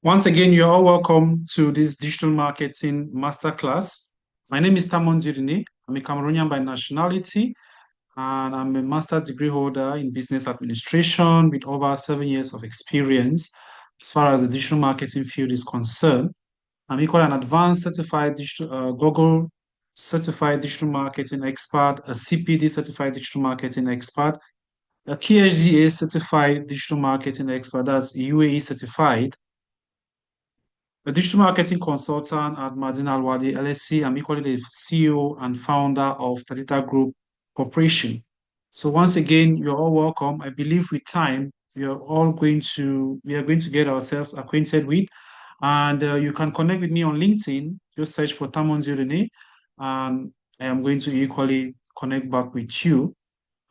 Once again, you're all welcome to this digital marketing masterclass. My name is Tamon Zirini. I'm a Cameroonian by nationality, and I'm a master's degree holder in business administration with over 7 years of experience as far as the digital marketing field is concerned. I'm equally an advanced certified digital, Google certified digital marketing expert, a CPD certified digital marketing expert, a KHDA certified digital marketing expert, that's UAE certified, a digital marketing consultant at Madina Alwadi LSC. I'm equally the CEO and founder of Tadita Group Corporation. So once again, you're all welcome. I believe with time, we are going to get ourselves acquainted with, and you can connect with me on LinkedIn. Just search for Tamon Zirine, and I am going to equally connect back with you.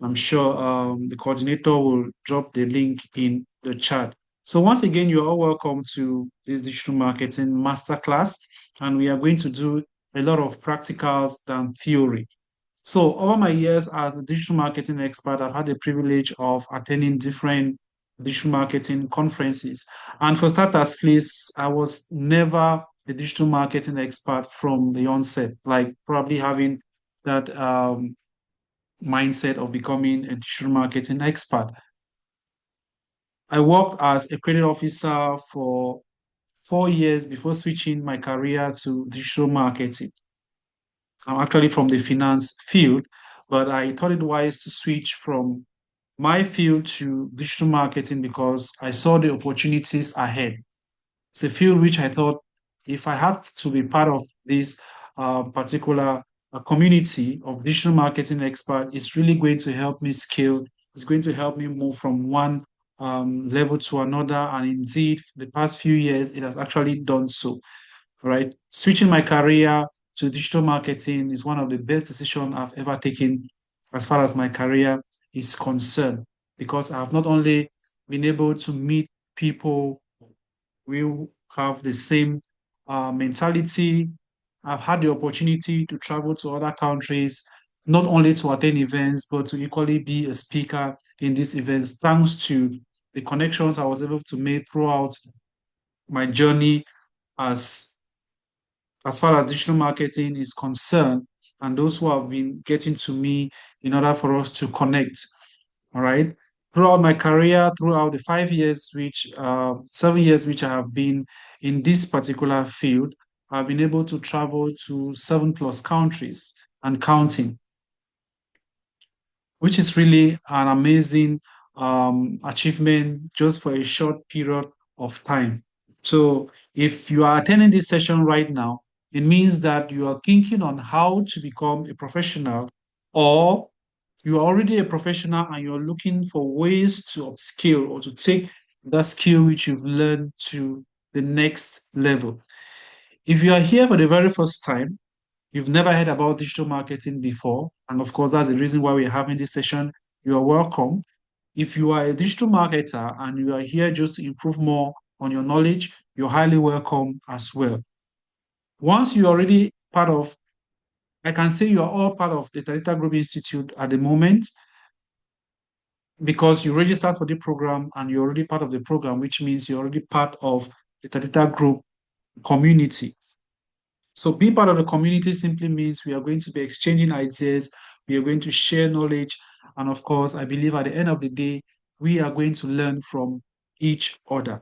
I'm sure the coordinator will drop the link in the chat. So once again, you're all welcome to this digital marketing masterclass, and we are going to do a lot of practicals than theory. So over my years as a digital marketing expert, I've had the privilege of attending different digital marketing conferences. And for starters, please, I was never a digital marketing expert from the onset, like probably having that mindset of becoming a digital marketing expert. I worked as a credit officer for 4 years before switching my career to digital marketing. I'm actually from the finance field, but I thought it wise to switch from my field to digital marketing because I saw the opportunities ahead. It's a field which I thought if I had to be part of this particular community of digital marketing expert, it's really going to help me scale. It's going to help me move from one level to another. And indeed, the past few years, it has actually done so. Right? Switching my career to digital marketing is one of the best decisions I've ever taken as far as my career is concerned, because I've not only been able to meet people we have the same mentality. I've had the opportunity to travel to other countries, not only to attend events, but to equally be a speaker in these events, thanks to the connections I was able to make throughout my journey as, as far as digital marketing is concerned, and those who have been getting to me in order for us to connect. All right. Throughout my career, throughout the 5 years, 7 years, which I have been in this particular field, I've been able to travel to 7+ countries and counting, which is really an amazing achievement just for a short period of time. So, if you are attending this session right now, it means that you are thinking on how to become a professional, or you are already a professional and you're looking for ways to upskill or to take that skill which you've learned to the next level. If you are here for the very first time, you've never heard about digital marketing before, and of course, that's the reason why we're having this session, you are welcome. If you are a digital marketer and you are here just to improve more on your knowledge, you're highly welcome as well. Once you're already part of, I can say you are all part of the Talita Group Institute at the moment, because you registered for the program and you're already part of the program, which means you're already part of the Tadita Group community. So being part of the community simply means we are going to be exchanging ideas, we are going to share knowledge, and of course, I believe at the end of the day, we are going to learn from each other.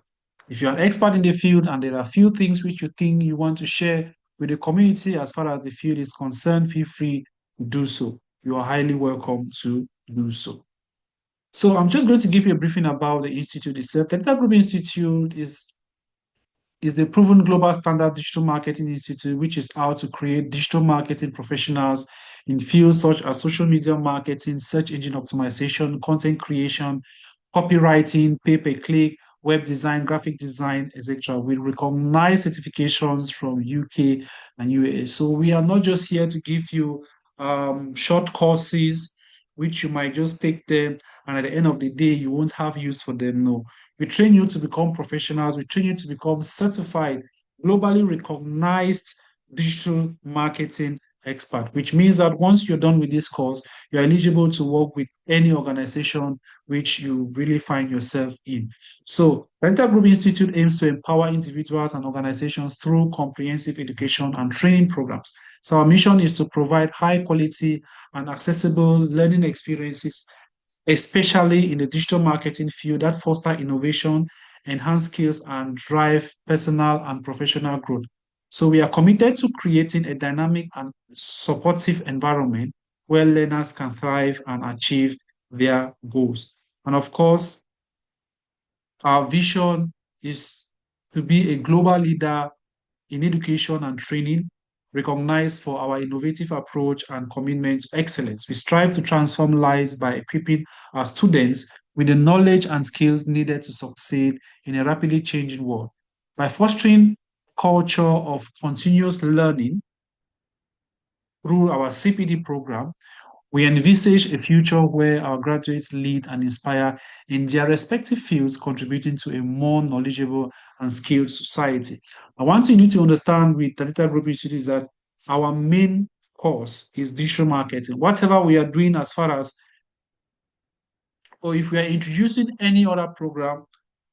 If you're an expert in the field and there are a few things which you think you want to share with the community as far as the field is concerned, feel free to do so. You are highly welcome to do so. So I'm just going to give you a briefing about the institute itself. The Data Group Institute is the proven global standard digital marketing institute, which is out to create digital marketing professionals in fields such as social media marketing, search engine optimization, content creation, copywriting, pay-per-click, web design, graphic design, etc. We recognize certifications from UK and US. So we are not just here to give you short courses, which you might just take them, and at the end of the day, you won't have use for them. No, we train you to become professionals. We train you to become certified, globally recognized digital marketing expert, which means that once you're done with this course, you're eligible to work with any organization which you really find yourself in. So, Renter Group Institute aims to empower individuals and organizations through comprehensive education and training programs. So, our mission is to provide high quality and accessible learning experiences, especially in the digital marketing field that foster innovation, enhance skills, and drive personal and professional growth. So we are committed to creating a dynamic and supportive environment where learners can thrive and achieve their goals. And of course, our vision is to be a global leader in education and training, recognized for our innovative approach and commitment to excellence. We strive to transform lives by equipping our students with the knowledge and skills needed to succeed in a rapidly changing world. By fostering culture of continuous learning through our CPD program, we envisage a future where our graduates lead and inspire in their respective fields, contributing to a more knowledgeable and skilled society. And one thing you need to understand with the Data Group Institute is that our main course is digital marketing. Whatever we are doing as far as, or if we are introducing any other program,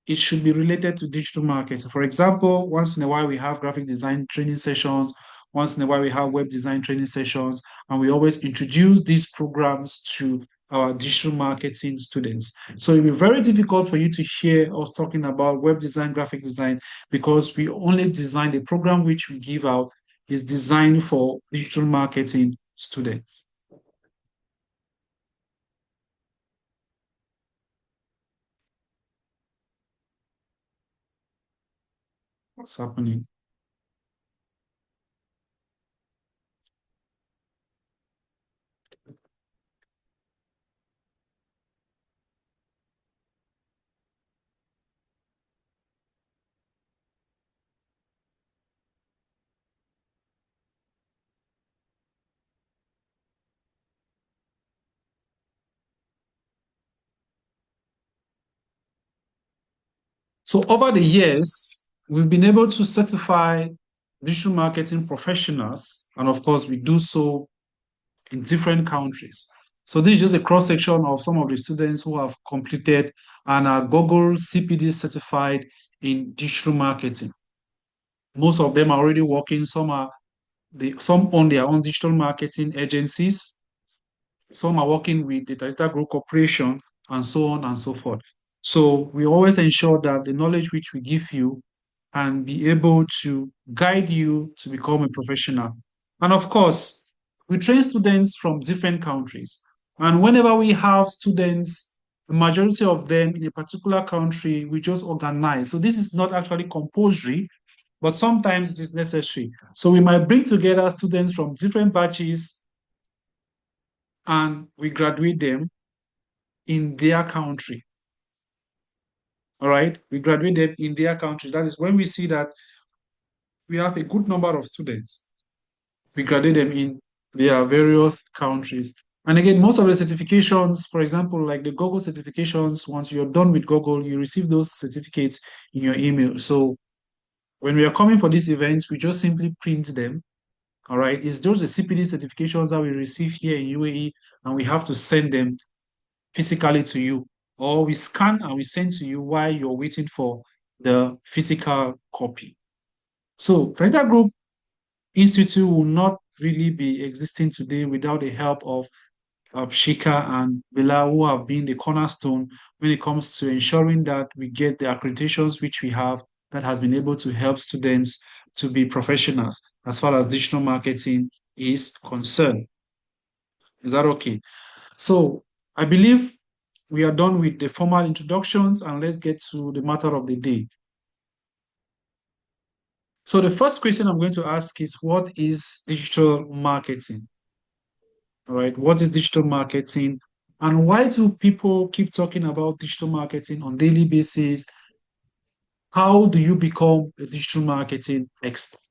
it should be related to digital marketing. For example, once in a while we have graphic design training sessions, once in a while we have web design training sessions, and we always introduce these programs to our digital marketing students. So it'll be very difficult for you to hear us talking about web design, graphic design, because we only design the program which we give out is designed for digital marketing students. What's happening? So over the years, we've been able to certify digital marketing professionals, and of course, we do so in different countries. So this is just a cross section of some of the students who have completed and are Google CPD certified in digital marketing. Most of them are already working. Some own their own digital marketing agencies. Some are working with the Data Group Corporation, and so on and so forth. So we always ensure that the knowledge which we give you and be able to guide you to become a professional. And of course, we train students from different countries. And whenever we have students, the majority of them in a particular country, we just organize. So this is not actually compulsory, but sometimes it is necessary. So we might bring together students from different batches and we graduate them in their country. All right, we graduate them in their country. That is when we see that we have a good number of students, we graduate them in their various countries. And again, most of the certifications, for example, like the Google certifications, once you're done with Google, you receive those certificates in your email. So when we are coming for these events, we just simply print them. All right, it's just the CPD certifications that we receive here in UAE, and we have to send them physically to you, or we scan and we send to you while you're waiting for the physical copy. So Data Group Institute will not really be existing today without the help of Shika and Bella, who have been the cornerstone when it comes to ensuring that we get the accreditations which we have that has been able to help students to be professionals as far as digital marketing is concerned. Is that okay? So I believe we are done with the formal introductions and let's get to the matter of the day. So the first question I'm going to ask is, what is digital marketing? All right, what is digital marketing? And why do people keep talking about digital marketing on daily basis? How do you become a digital marketing expert?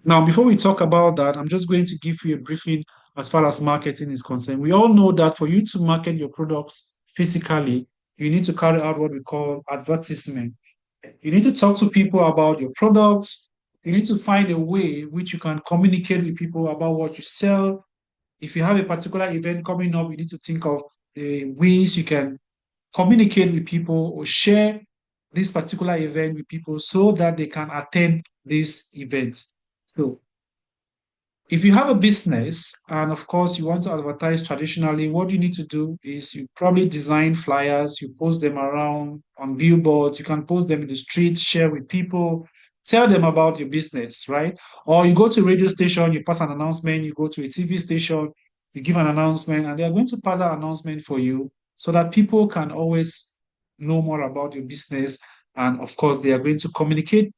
Now, before we talk about that, I'm just going to give you a briefing as far as marketing is concerned. We all know that for you to market your products physically, you need to carry out what we call advertisement. You need to talk to people about your products. You need to find a way which you can communicate with people about what you sell. If you have a particular event coming up, you need to think of the ways you can communicate with people or share this particular event with people so that they can attend this event. So if you have a business and of course you want to advertise traditionally, what you need to do is you probably design flyers, you post them around on billboards, you can post them in the streets, share with people, tell them about your business, right? Or you go to a radio station, you pass an announcement, you go to a TV station, you give an announcement, and they are going to pass that announcement for you so that people can always know more about your business. And of course, they are going to communicate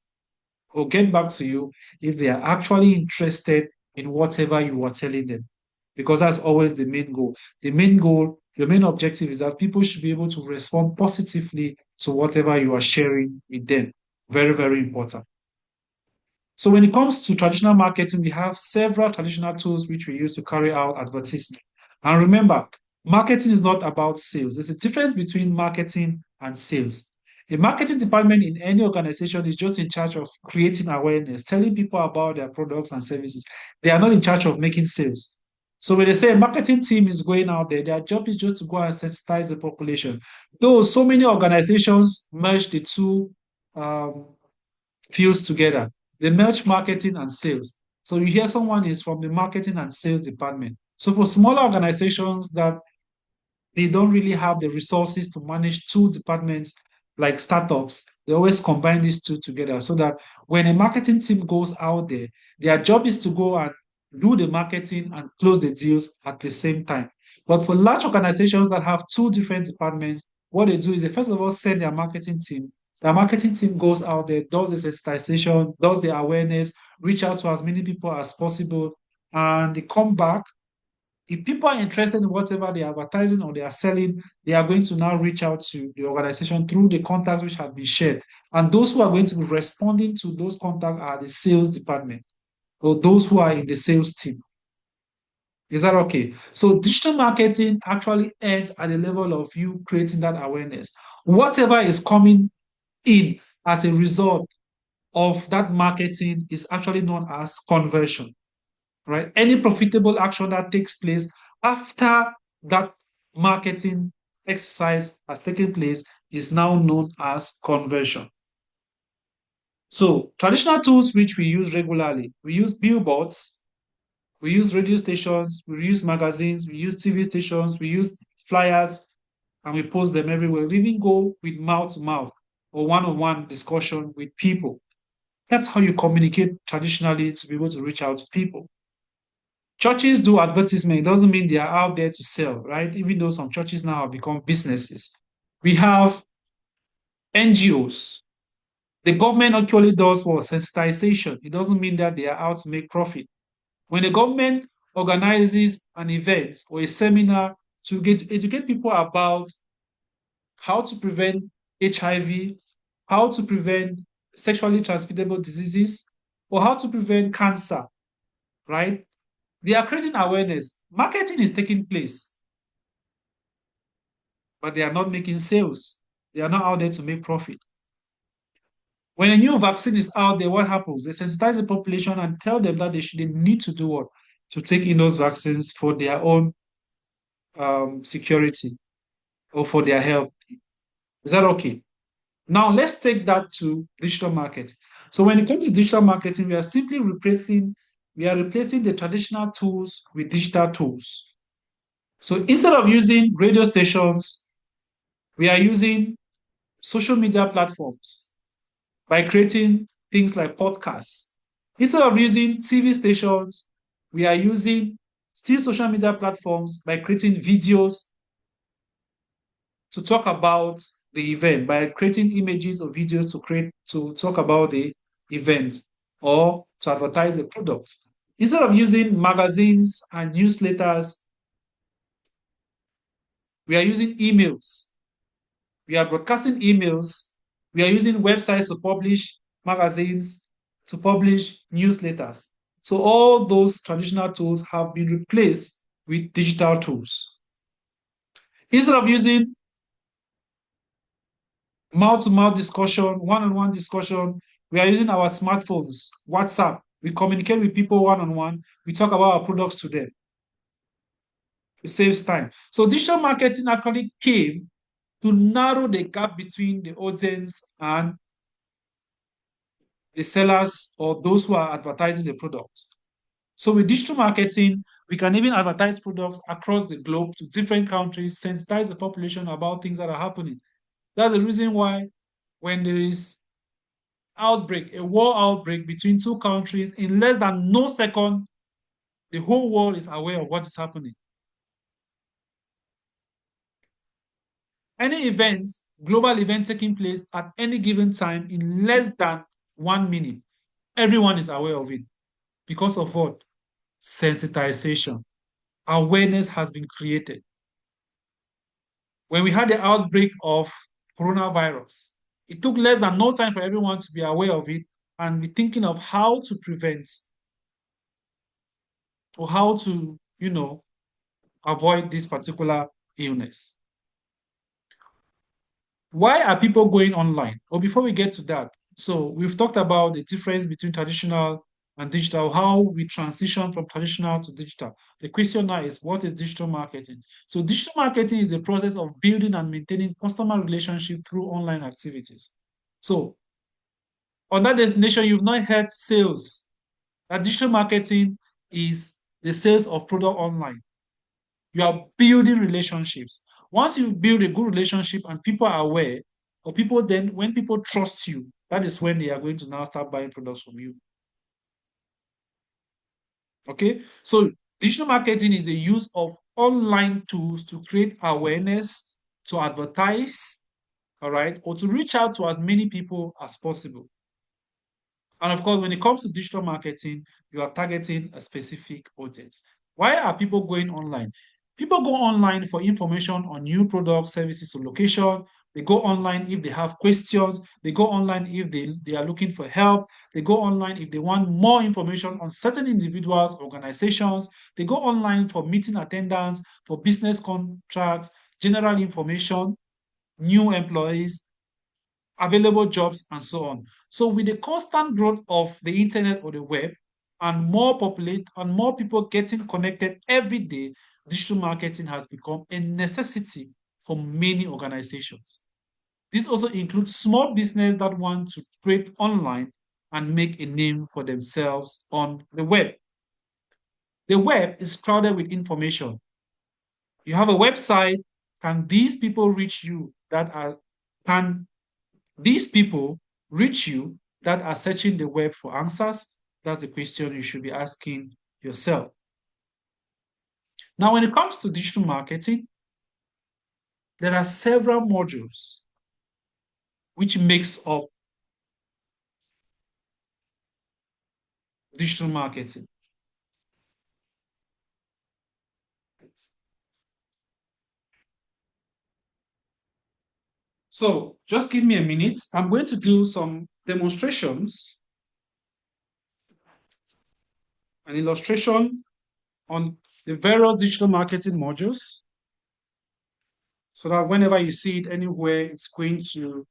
or get back to you if they are actually interested in whatever you are telling them. Because that's always the main goal. The main goal, the main objective is that people should be able to respond positively to whatever you are sharing with them. Very, very important. So when it comes to traditional marketing, we have several traditional tools which we use to carry out advertising. And remember, marketing is not about sales. There's a difference between marketing and sales. A marketing department in any organization is just in charge of creating awareness, telling people about their products and services. They are not in charge of making sales. So when they say a marketing team is going out there, their job is just to go and sensitize the population. Though so many organizations merge the two um, fuse together. They merge marketing and sales. So you hear someone is from the marketing and sales department. So for smaller organizations that they don't really have the resources to manage two departments like startups, they always combine these two together so that when a marketing team goes out there, their job is to go and do the marketing and close the deals at the same time. But for large organizations that have two different departments, what they do is they first of all send their marketing team. The marketing team goes out there, does the sensitization, does the awareness, reach out to as many people as possible, and they come back. If people are interested in whatever they are advertising or they are selling, they are going to now reach out to the organization through the contacts which have been shared. And those who are going to be responding to those contacts are the sales department or those who are in the sales team. Is that okay? So digital marketing actually ends at the level of you creating that awareness. Whatever is coming in as a result of that marketing is actually known as conversion, right? Any profitable action that takes place after that marketing exercise has taken place is now known as conversion. So traditional tools which we use regularly, we use billboards, we use radio stations, we use magazines, we use TV stations, we use flyers, and we post them everywhere. We even go with mouth to mouth or one-on-one discussion with people. That's how you communicate traditionally to be able to reach out to people. Churches do advertisement. It doesn't mean they are out there to sell, right? Even though some churches now have become businesses. We have NGOs. The government actually does what? Sensitization. It doesn't mean that they are out to make profit. When the government organizes an event or a seminar to educate people about how to prevent HIV, how to prevent sexually transmittable diseases, or how to prevent cancer, right? They are creating awareness. Marketing is taking place, but they are not making sales. They are not out there to make profit. When a new vaccine is out there, what happens? They sensitize the population and tell them that they need to do what? To take in those vaccines for their own security or for their health. Is that okay? Now let's take that to digital marketing. So when it comes to digital marketing, we are replacing the traditional tools with digital tools. So instead of using radio stations, we are using social media platforms by creating things like podcasts. Instead of using TV stations, we are using still social media platforms by creating videos to talk about the event, by creating images or videos to talk about the event or to advertise the product. Instead of using magazines and newsletters, we are using emails. We are broadcasting emails. We are using websites to publish magazines, to publish newsletters. So all those traditional tools have been replaced with digital tools. Instead of using mouth-to-mouth discussion, one-on-one discussion, We are using our smartphones, WhatsApp. We communicate with people one on one. We talk about our products to them. It saves time. So digital marketing actually came to narrow the gap between the audience and the sellers or those who are advertising the product. So with digital marketing, we can even advertise products across the globe to different countries, sensitize the population about things that are happening. That's the reason why when there is outbreak, a war outbreak between two countries, in less than no second, the whole world is aware of what is happening. Any event, global event taking place at any given time in less than 1 minute, everyone is aware of it because of what? Sensitization. Awareness has been created. When we had the outbreak of coronavirus, it took less than no time for everyone to be aware of it and be thinking of how to prevent or how to, avoid this particular illness. Why are people going online? Or before we get to that, so we've talked about the difference between traditional and digital, how we transition from traditional to digital. The question now is, what is digital marketing? So digital marketing is the process of building and maintaining customer relationship through online activities. So on that definition, you've not heard sales. That digital marketing is the sales of product online. You are building relationships. Once you build a good relationship and people are aware, or people then, when people trust you, that is when they are going to now start buying products from you. Okay. So digital marketing is the use of online tools to create awareness, to advertise, all right, or to reach out to as many people as possible. And of course, when it comes to digital marketing, you are targeting a specific audience. Why are people going online? People go online for information on new products, services, or location. They go online if they have questions. They go online if they are looking for help. They go online if they want more information on certain individuals, organizations. They go online for meeting attendance, for business contracts, general information, new employees, available jobs, and so on. So with the constant growth of the internet or the web and more people getting connected every day, digital marketing has become a necessity for many organizations. This also includes small business that want to create online and make a name for themselves on the web. The web is crowded with information. You have a website. Can these people reach you that are can these people reach you that are searching the web for answers? That's the question you should be asking yourself. Now, when it comes to digital marketing, there are several modules which makes up digital marketing. So just give me a minute. I'm going to do some demonstrations, an illustration on the various digital marketing modules so that whenever you see it anywhere, it's going to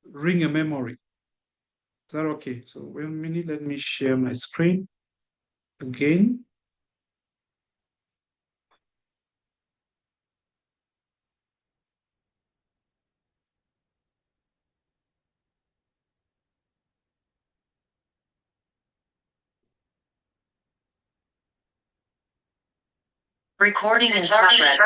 ring a memory. Is that okay? So 1 minute, let me share my screen again. Recording in progress.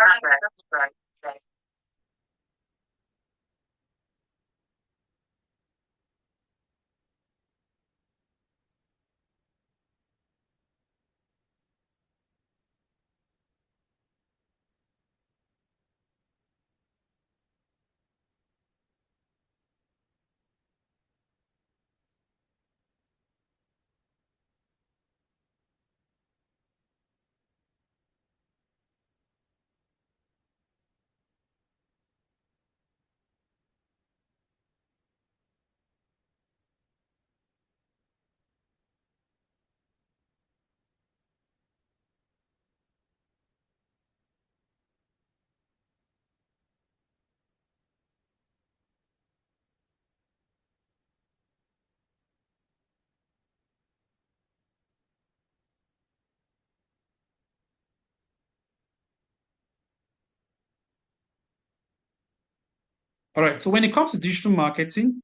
All right, so when it comes to digital marketing,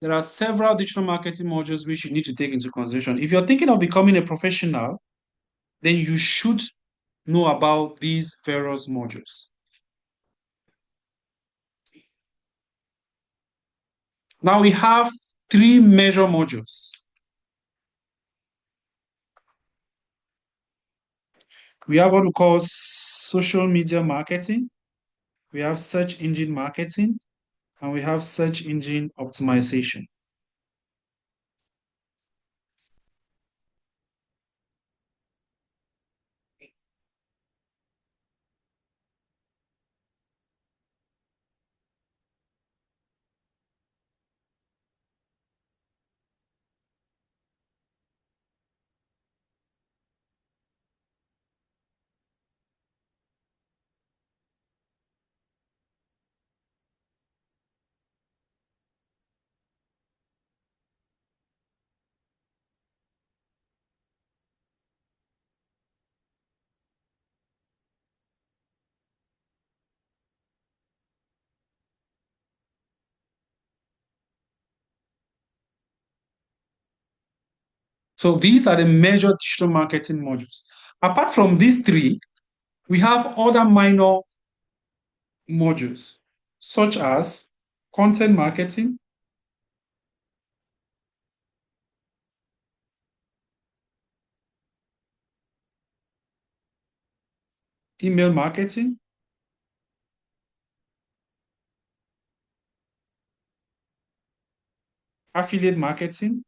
there are several digital marketing modules which you need to take into consideration. If you're thinking of becoming a professional, then you should know about these various modules. Now we have three major modules. We have what we call social media marketing, we have search engine marketing, and we have search engine optimization. So these are the major digital marketing modules. Apart from these three, we have other minor modules, such as content marketing, email marketing, affiliate marketing,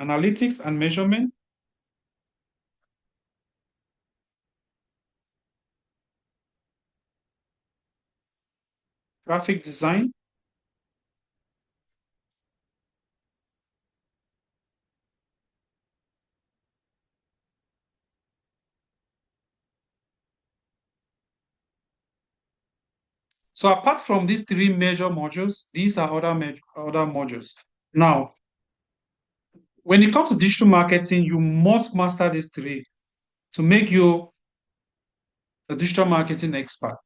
analytics and measurement, graphic design. So apart from these three major modules, these are other modules. Now, when it comes to digital marketing, you must master these three to make you a digital marketing expert.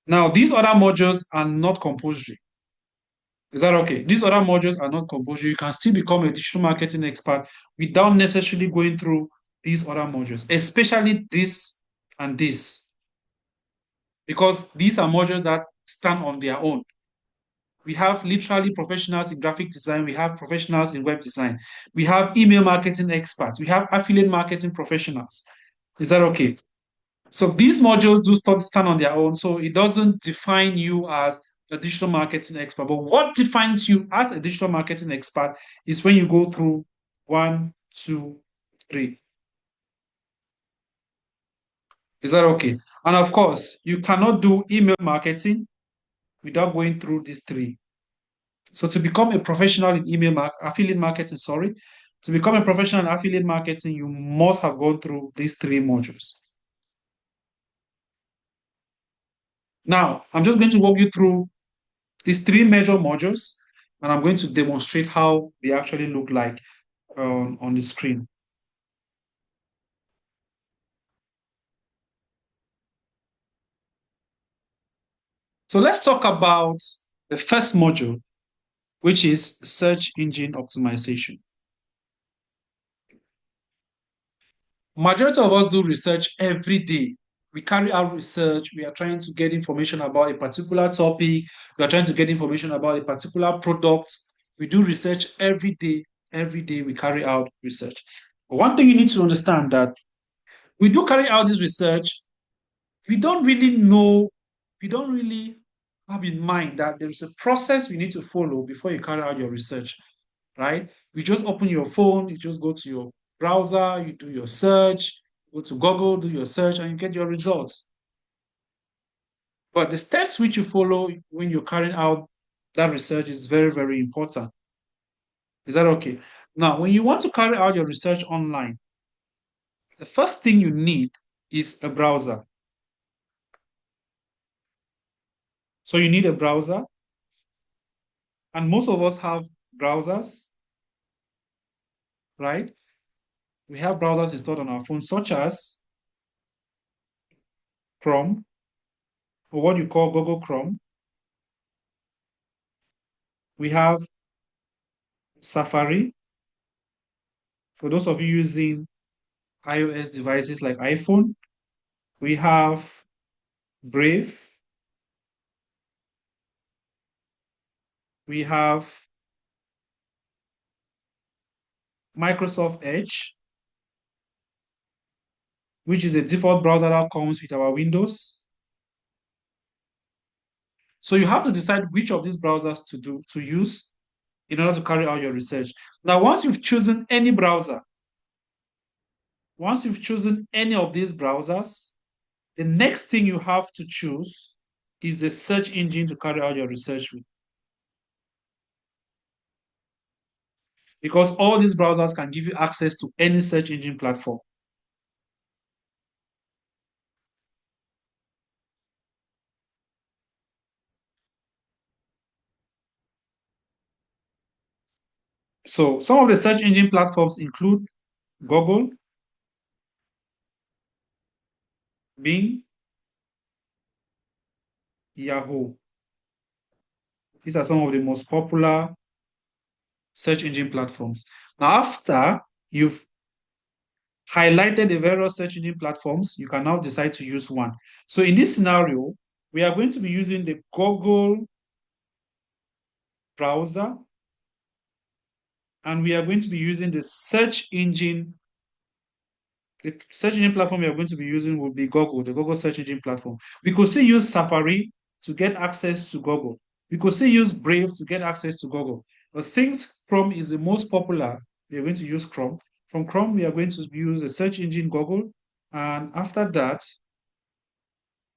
Now, these other modules are not compulsory. Is that okay? These other modules are not compulsory. You can still become a digital marketing expert without necessarily going through these other modules, especially this and this, because these are modules that stand on their own. We have literally professionals in graphic design. We have professionals in web design. We have email marketing experts. We have affiliate marketing professionals. Is that okay? So these modules do stand on their own. So it doesn't define you as a digital marketing expert. But what defines you as a digital marketing expert is when you go through one, two, three. Is that okay? And of course, you cannot do email marketing without going through these three. So to become a professional in affiliate marketing, sorry, to become a professional in affiliate marketing, you must have gone through these three modules. Now, I'm just going to walk you through these three major modules, and I'm going to demonstrate how they actually look like on the screen. So let's talk about the first module, which is search engine optimization. Majority of us do research every day. We carry out research. We are trying to get information about a particular topic. We are trying to get information about a particular product. We do research every day. Every day we carry out research. But one thing you need to understand that we do carry out this research. We don't really know, we don't really have in mind that there is a process we need to follow before you carry out your research, right? You just open your phone, you just go to your browser, you do your search, go to Google, do your search, and you get your results. But the steps which you follow when you're carrying out that research is very, very important. Is that okay? Now, when you want to carry out your research online, the first thing you need is a browser. So you need a browser, And most of us have browsers, right? We have browsers installed on our phone, such as Chrome, or what you call Google Chrome. We have Safari. For those of you using iOS devices like iPhone, we have Brave. We have Microsoft Edge, which is a default browser that comes with our Windows. So you have to decide which of these browsers to use in order to carry out your research. Now, once you've chosen any of these browsers, the next thing you have to choose is the search engine to carry out your research with. Because all these browsers can give you access to any search engine platform. So some of the search engine platforms include Google, Bing, Yahoo. These are some of the most popular search engine platforms. Now, after you've highlighted the various search engine platforms, you can now decide to use one. So in this scenario, we are going to be using the Google browser, and we are going to be using the search engine. The search engine platform we are going to be using will be Google, the Google search engine platform. We could still use Safari to get access to Google. We could still use Brave to get access to Google. But since Chrome is the most popular, we are going to use Chrome. From Chrome, we are going to use the search engine Google. And after that,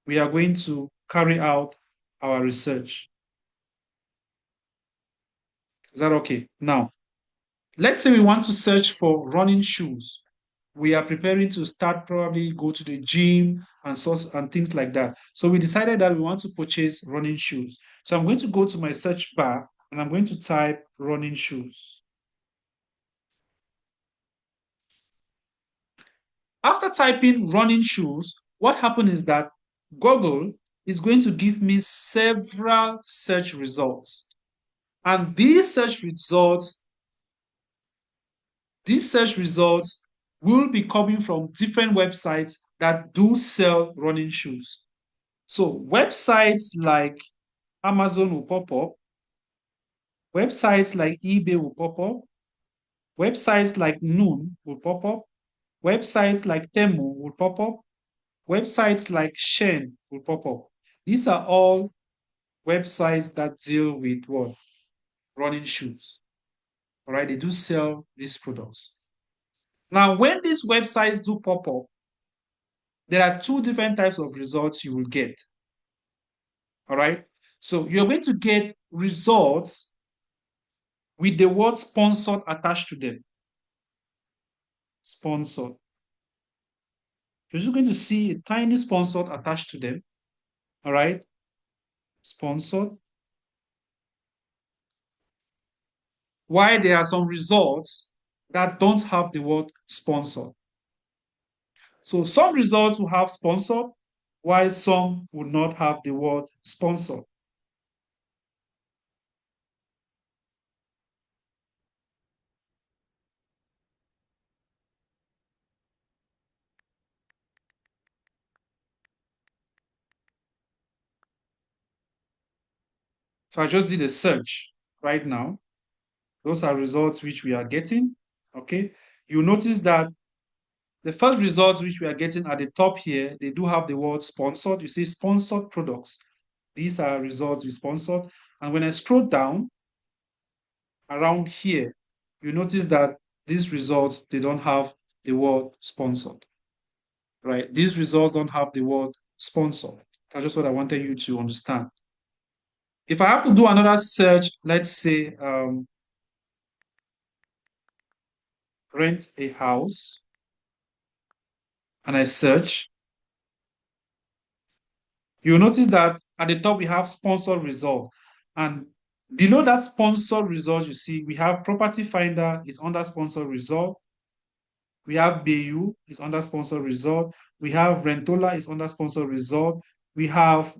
we are going to carry out our research. Is that okay? Now, let's say we want to search for running shoes. We are preparing to start, probably go to the gym and source and things like that. So we decided that we want to purchase running shoes. So I'm going to go to my search bar and I'm going to type running shoes. After typing running shoes, what happened is that Google is going to give me several search results. And these search results will be coming from different websites that do sell running shoes. So websites like Amazon will pop up, websites like eBay will pop up, websites like Noon will pop up, websites like Temu will pop up, websites like Shen will pop up. These are all websites that deal with what? Running shoes. All right, they do sell these products. Now, when these websites do pop up, there are two different types of results you will get. All right. So you're going to get results with the word sponsored attached to them. Sponsored. You're just going to see a tiny sponsored attached to them. All right. Sponsored. Why there are some results that don't have the word sponsored. So some results will have sponsored, while some will not have the word sponsored. So I just did a search right now. Those are results which we are getting. Okay. You notice that the first results which we are getting at the top here, they do have the word sponsored. You see sponsored products. These are results we sponsored. And when I scroll down around here, you notice that these results, they don't have the word sponsored, right? These results don't have the word sponsored. That's just what I wanted you to understand. If I have to do another search, let's say rent a house, and I search, you'll notice that at the top we have sponsored result. And Below that sponsored result, you see, we have Property Finder is under sponsored result. We have Bayou is under sponsored result. We have Rentola is under sponsored result. We have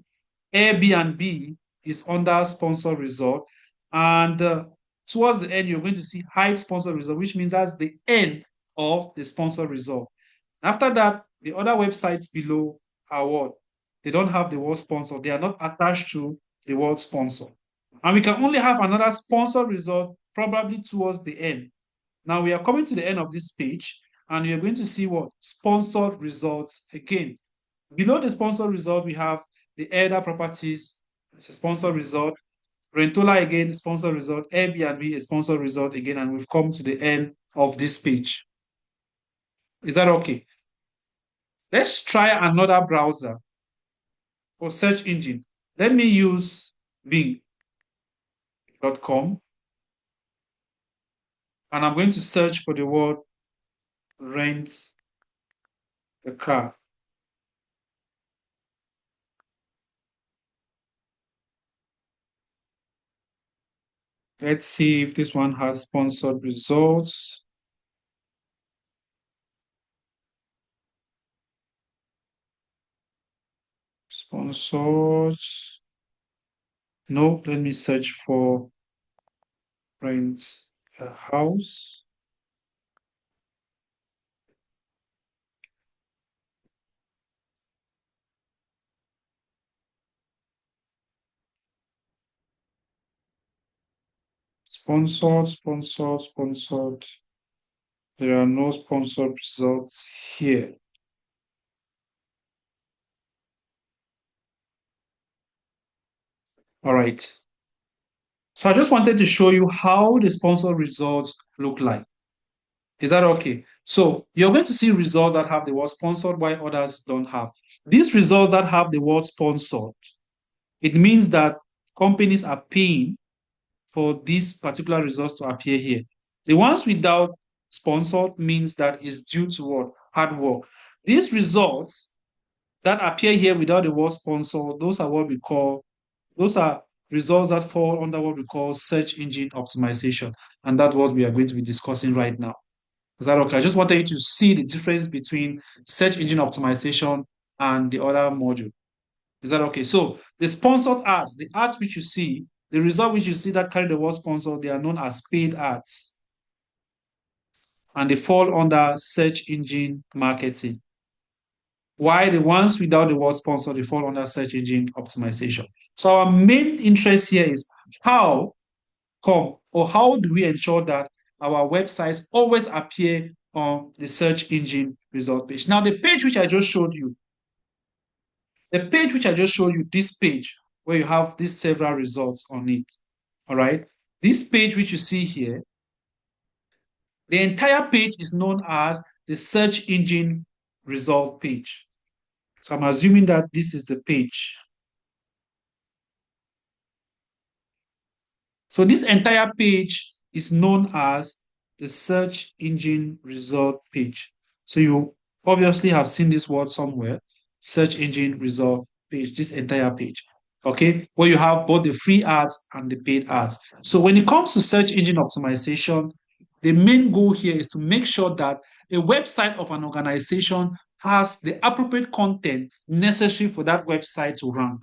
Airbnb is under sponsored result. And towards the end, you're going to see hide sponsored result, which means that's the end of the sponsored result. After that, the other websites below are what? They don't have the word sponsor. They are not attached to the word sponsor. And we can only have another sponsored result probably towards the end. Now we are coming to the end of this page and we are going to see what? Sponsored results again. Below the sponsored result, we have the Elder Properties, it's a sponsored result. Rentola again, sponsored result. Airbnb, a sponsored result again, and we've come to the end of this page. Is that okay? Let's try another browser or search engine. Let me use bing.com and I'm going to search for the word rent a car. Let's see if this one has sponsored results. Sponsored. No, let me search for rent a house. Sponsored. There are no sponsored results here. All right. So I just wanted to show you how the sponsored results look like. Is that okay? So you're going to see results that have the word sponsored while others don't have. These results that have the word sponsored, it means that companies are paying for these particular results to appear here. The ones without sponsored means that it's due to what? Hard work. These results that appear here without the word sponsor, those are what we call, those are results that fall under what we call search engine optimization. And that's what we are going to be discussing right now. Is that okay? I just wanted you to see the difference between search engine optimization and the other module. Is that okay? So the sponsored ads, the ads which you see, the result which you see that carry the word sponsor, they are known as paid ads. And they fall under search engine marketing. Why the ones without the word sponsor, they fall under search engine optimization. So our main interest here is how come or how do we ensure that our websites always appear on the search engine result page. Now, the page which I just showed you, this page where you have these several results on it, all right? This page which you see here, the entire page is known as the search engine result page. So I'm assuming that this is the page. So this entire page is known as the search engine result page. So you obviously have seen this word somewhere, search engine result page, this entire page. Okay, where you have both the free ads and the paid ads. So when it comes to search engine optimization, the main goal here is to make sure that a website of an organization has the appropriate content necessary for that website to rank.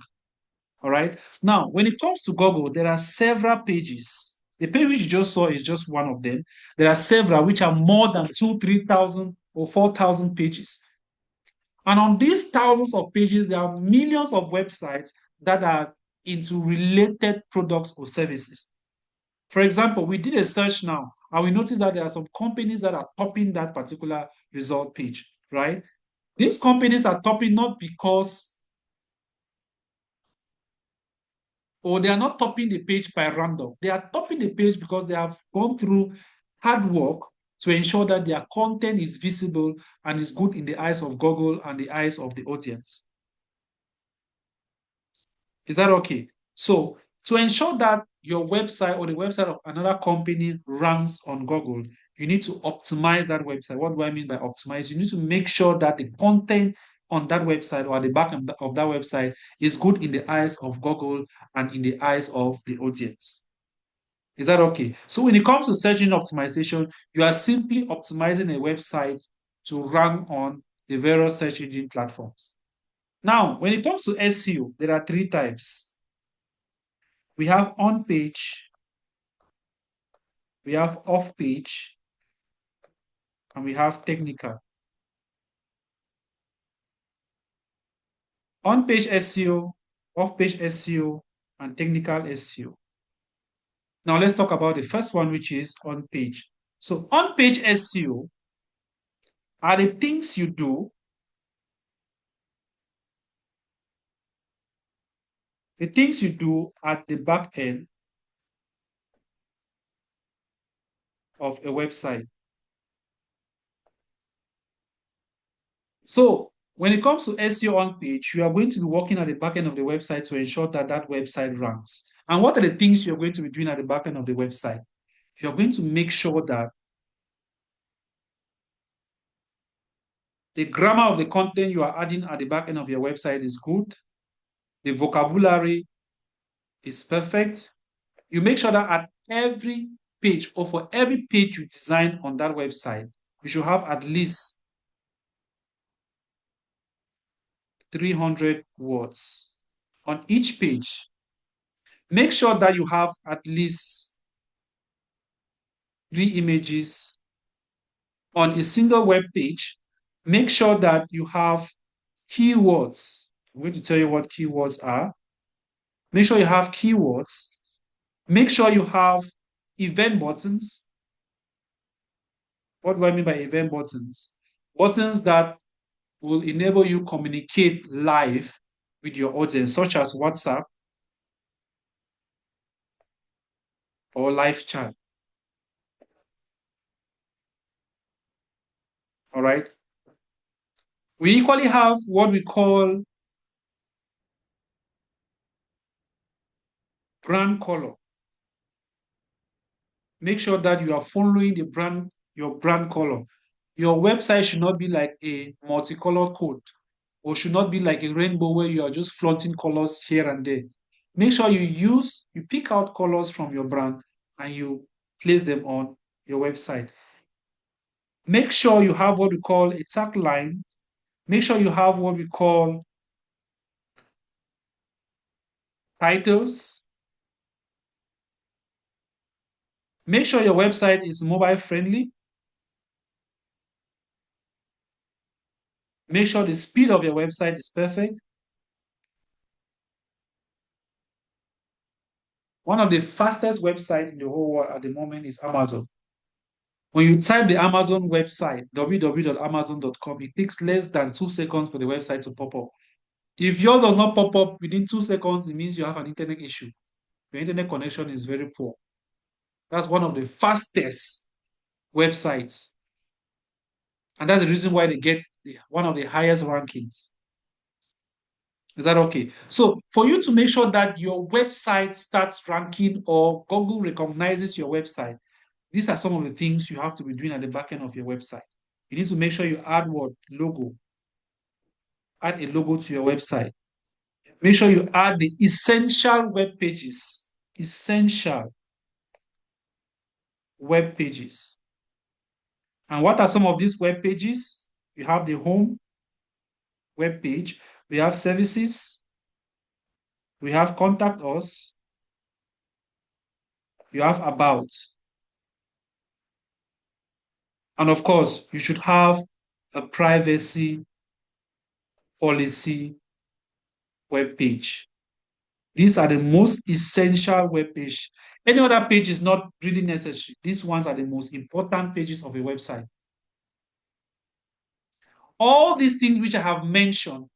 All right. Now, when it comes to Google, there are several pages. The page which you just saw is just one of them. There are several which are more than 2, 3,000 or 4,000 pages. And on these thousands of pages, there are millions of websites that are into related products or services. For example, we did a search now, and we noticed that there are some companies that are topping that particular result page, right? These companies are topping not because or they are not topping the page by random. They are topping the page because they have gone through hard work to ensure that their content is visible and is good in the eyes of Google and the eyes of the audience. Is that okay? So, to ensure that your website or the website of another company ranks on Google, you need to optimize that website. What do I mean by optimize? You need to make sure that the content on that website or at the back of that website is good in the eyes of Google and in the eyes of the audience. Is that okay? So when it comes to search engine optimization, you are simply optimizing a website to rank on the various search engine platforms. Now, when it comes to SEO, there are three types. We have on page, we have off page, and we have technical. On page SEO, off page SEO, and technical SEO. Now let's talk about the first one, which is on page. So on page SEO are the things you do, at the back end of a website. So when it comes to SEO on page, you are going to be working at the back end of the website to ensure that that website ranks. And what are the things you're going to be doing at the back end of the website? You're going to make sure that the grammar of the content you are adding at the back end of your website is good. The vocabulary is perfect. You make sure that at every page or for every page you design on that website, you should have at least 300 words on each page. Make sure that you have at least 3 images on a single web page. Make sure that you have keywords. I'm going to tell you what keywords are. Make sure you have keywords. Make sure you have event buttons. What do I mean by event buttons? Buttons that will enable you communicate live with your audience, such as WhatsApp or live chat. All right. We equally have what we call brand color. Make sure that you are following your brand color. Your website should not be like a multicolored code or should not be like a rainbow where you are just flaunting colors here and there. Make sure you pick out colors from your brand and you place them on your website. Make sure you have what we call a tagline. Make sure you have what we call titles. Make sure your website is mobile friendly. Make sure the speed of your website is perfect. One of the fastest websites in the whole world at the moment is Amazon. When you type the Amazon website, www.amazon.com, it takes less than 2 seconds for the website to pop up. If yours does not pop up within 2 seconds, it means you have an internet issue. Your internet connection is very poor. That's one of the fastest websites. And that's the reason why they get one of the highest rankings. Is that okay? So for you to make sure that your website starts ranking or Google recognizes your website, these are some of the things you have to be doing at the back end of your website. You need to make sure you add what? Logo. Add a logo to your website. Make sure you add the essential web pages. Essential web pages. And what are some of these web pages? You have the home web page. We have services. We have contact us. You have about. And of course, you should have a privacy policy web page. These are the most essential web page. Any other page is not really necessary. These ones are the most important pages of a website. All these things which I have mentioned,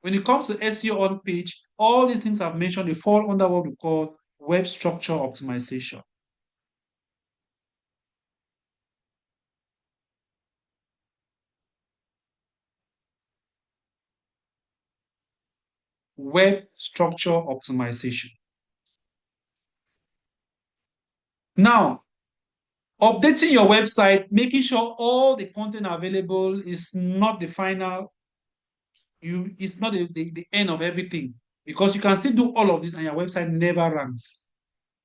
when it comes to SEO on page, all these things I've mentioned, they fall under what we call web structure optimization. Web structure optimization. Now, updating your website, making sure all the content available is not the final, it's not the end of everything, because you can still do all of this and your website never ranks.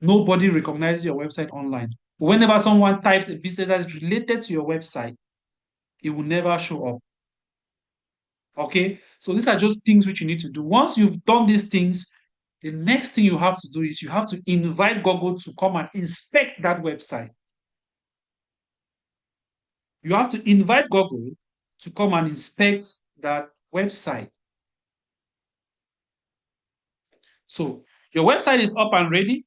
Nobody recognizes your website online. But whenever someone types a business that is related to your website, it will never show up. Okay, so these are just things which you need to do. Once you've done these things, the next thing you have to do is you have to invite Google to come and inspect that website. You have to invite Google to come and inspect that website. So your website is up and ready.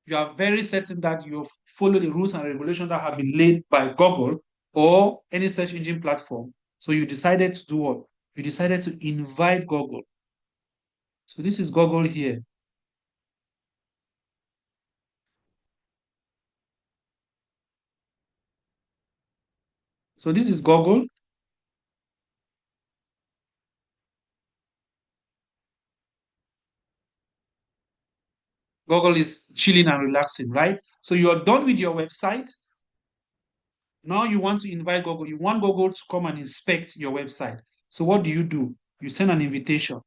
You are very certain that you've followed the rules and regulations that have been laid by Google or any search engine platform. So you decided to do what? You decided to invite Google. So this is Google here. So this is Google. Google is chilling and relaxing, right? So you're done with your website. Now you want to invite Google. You want Google to come and inspect your website. So what do? You send an invitation.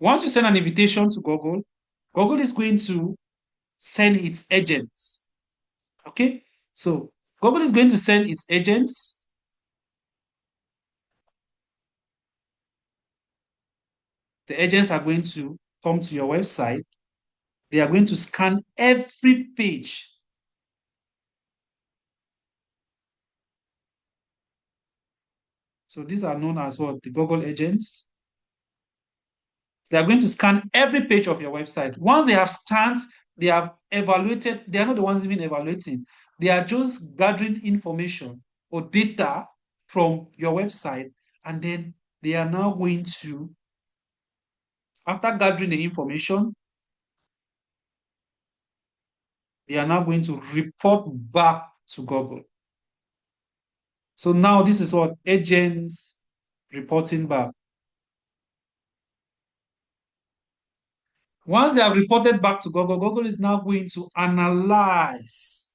Once you send an invitation to Google, Google is going to send its agents. Okay? So Google is going to send its agents. The agents are going to come to your website. They are going to scan every page. So these are known as what? The Google agents. They are going to scan every page of your website. Once they have scanned, they have evaluated, they are not the ones even evaluating. They are just gathering information or data from your website, and then they are now going to, after gathering the information, they are now going to report back to Google. So now this is what agents reporting back. Once they have reported back to Google, Google is now going to analyze.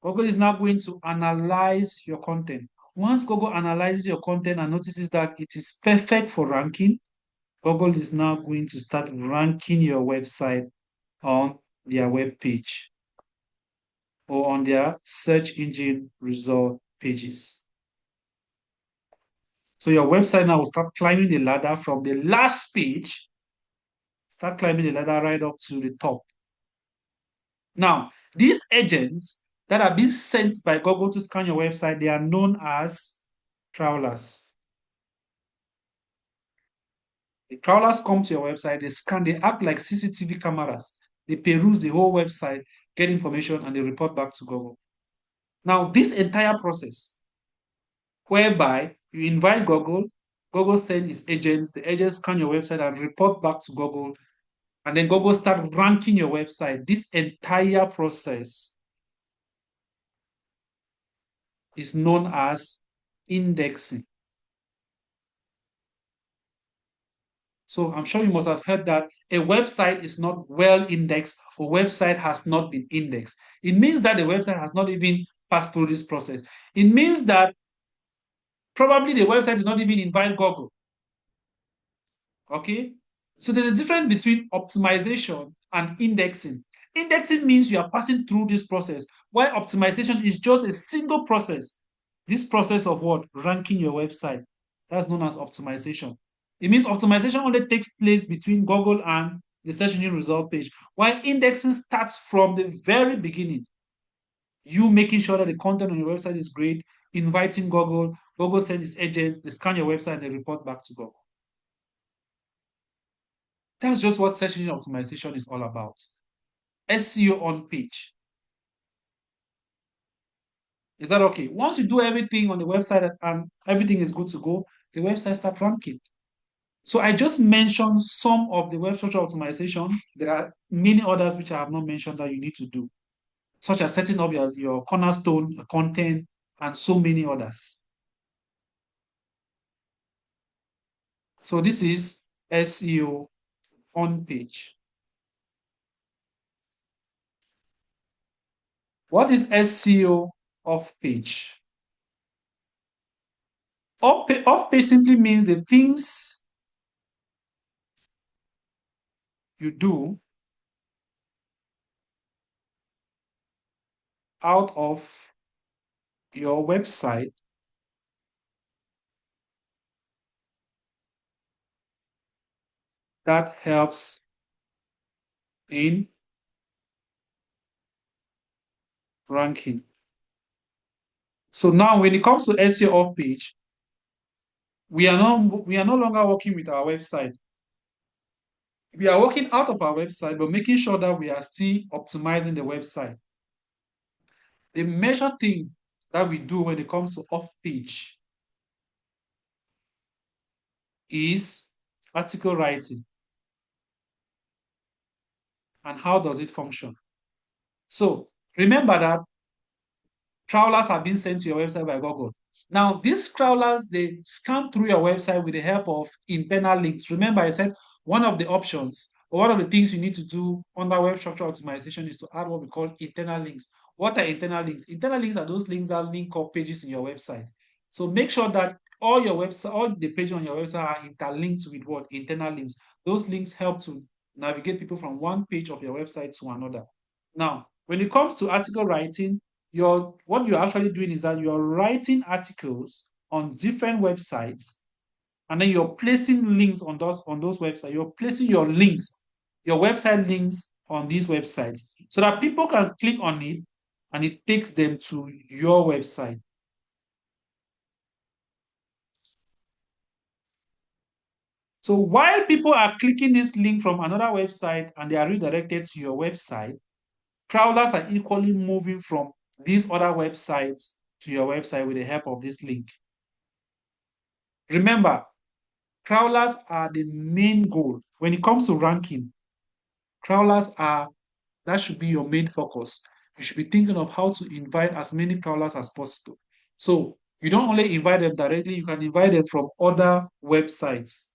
Google is now going to analyze your content. Once Google analyzes your content and notices that it is perfect for ranking, Google is now going to start ranking your website on their web page or on their search engine result pages. So your website now will start climbing the ladder from the last page, start climbing the ladder right up to the top. Now, these agents that are being sent by Google to scan your website, they are known as crawlers. The crawlers come to your website, they scan, they act like CCTV cameras. They peruse the whole website, get information, and they report back to Google. Now, this entire process, whereby you invite Google, Google sends its agents, the agents scan your website and report back to Google, and then Google start ranking your website. This entire process is known as indexing. So I'm sure you must have heard that a website is not well indexed or website has not been indexed. It means that the website has not even passed through this process. It means that probably the website is not even invite Google. Okay? So there's a difference between optimization and indexing. Indexing means you are passing through this process, while optimization is just a single process. This process of what? Ranking your website. That's known as optimization. It means optimization only takes place between Google and the search engine result page, while indexing starts from the very beginning. You making sure that the content on your website is great, inviting Google, Google sends its agents, they scan your website and they report back to Google. That's just what search engine optimization is all about. SEO on page. Is that okay? Once you do everything on the website and everything is good to go, the website starts ranking. So I just mentioned some of the web structure optimization. There are many others which I have not mentioned that you need to do, such as setting up your cornerstone, your content, and so many others. So this is SEO on page. What is SEO off page? Off page simply means the things you do out of your website that helps in ranking. So now when it comes to SEO off page, we are no longer working with our website. We are working out of our website, but making sure that we are still optimizing the website. The major thing that we do when it comes to off page is article writing. And how does it function? So remember that crawlers are being sent to your website by Google. Now, these crawlers, they scan through your website with the help of internal links. Remember, I said one of the options or one of the things you need to do under web structure optimization is to add what we call internal links. What are internal links? Internal links are those links that link up pages in your website. So make sure that all your website, all the pages on your website are interlinked with what? Internal links. Those links help to navigate people from one page of your website to another. Now, when it comes to article writing, what you're actually doing is that you're writing articles on different websites, and then you're placing links on those websites. You're placing your links, your website links on these websites so that people can click on it and it takes them to your website. So while people are clicking this link from another website and they are redirected to your website, crawlers are equally moving from these other websites to your website with the help of this link. Remember, crawlers are the main goal. When it comes to ranking, crawlers are, that should be your main focus. You should be thinking of how to invite as many crawlers as possible. So you don't only invite them directly, you can invite them from other websites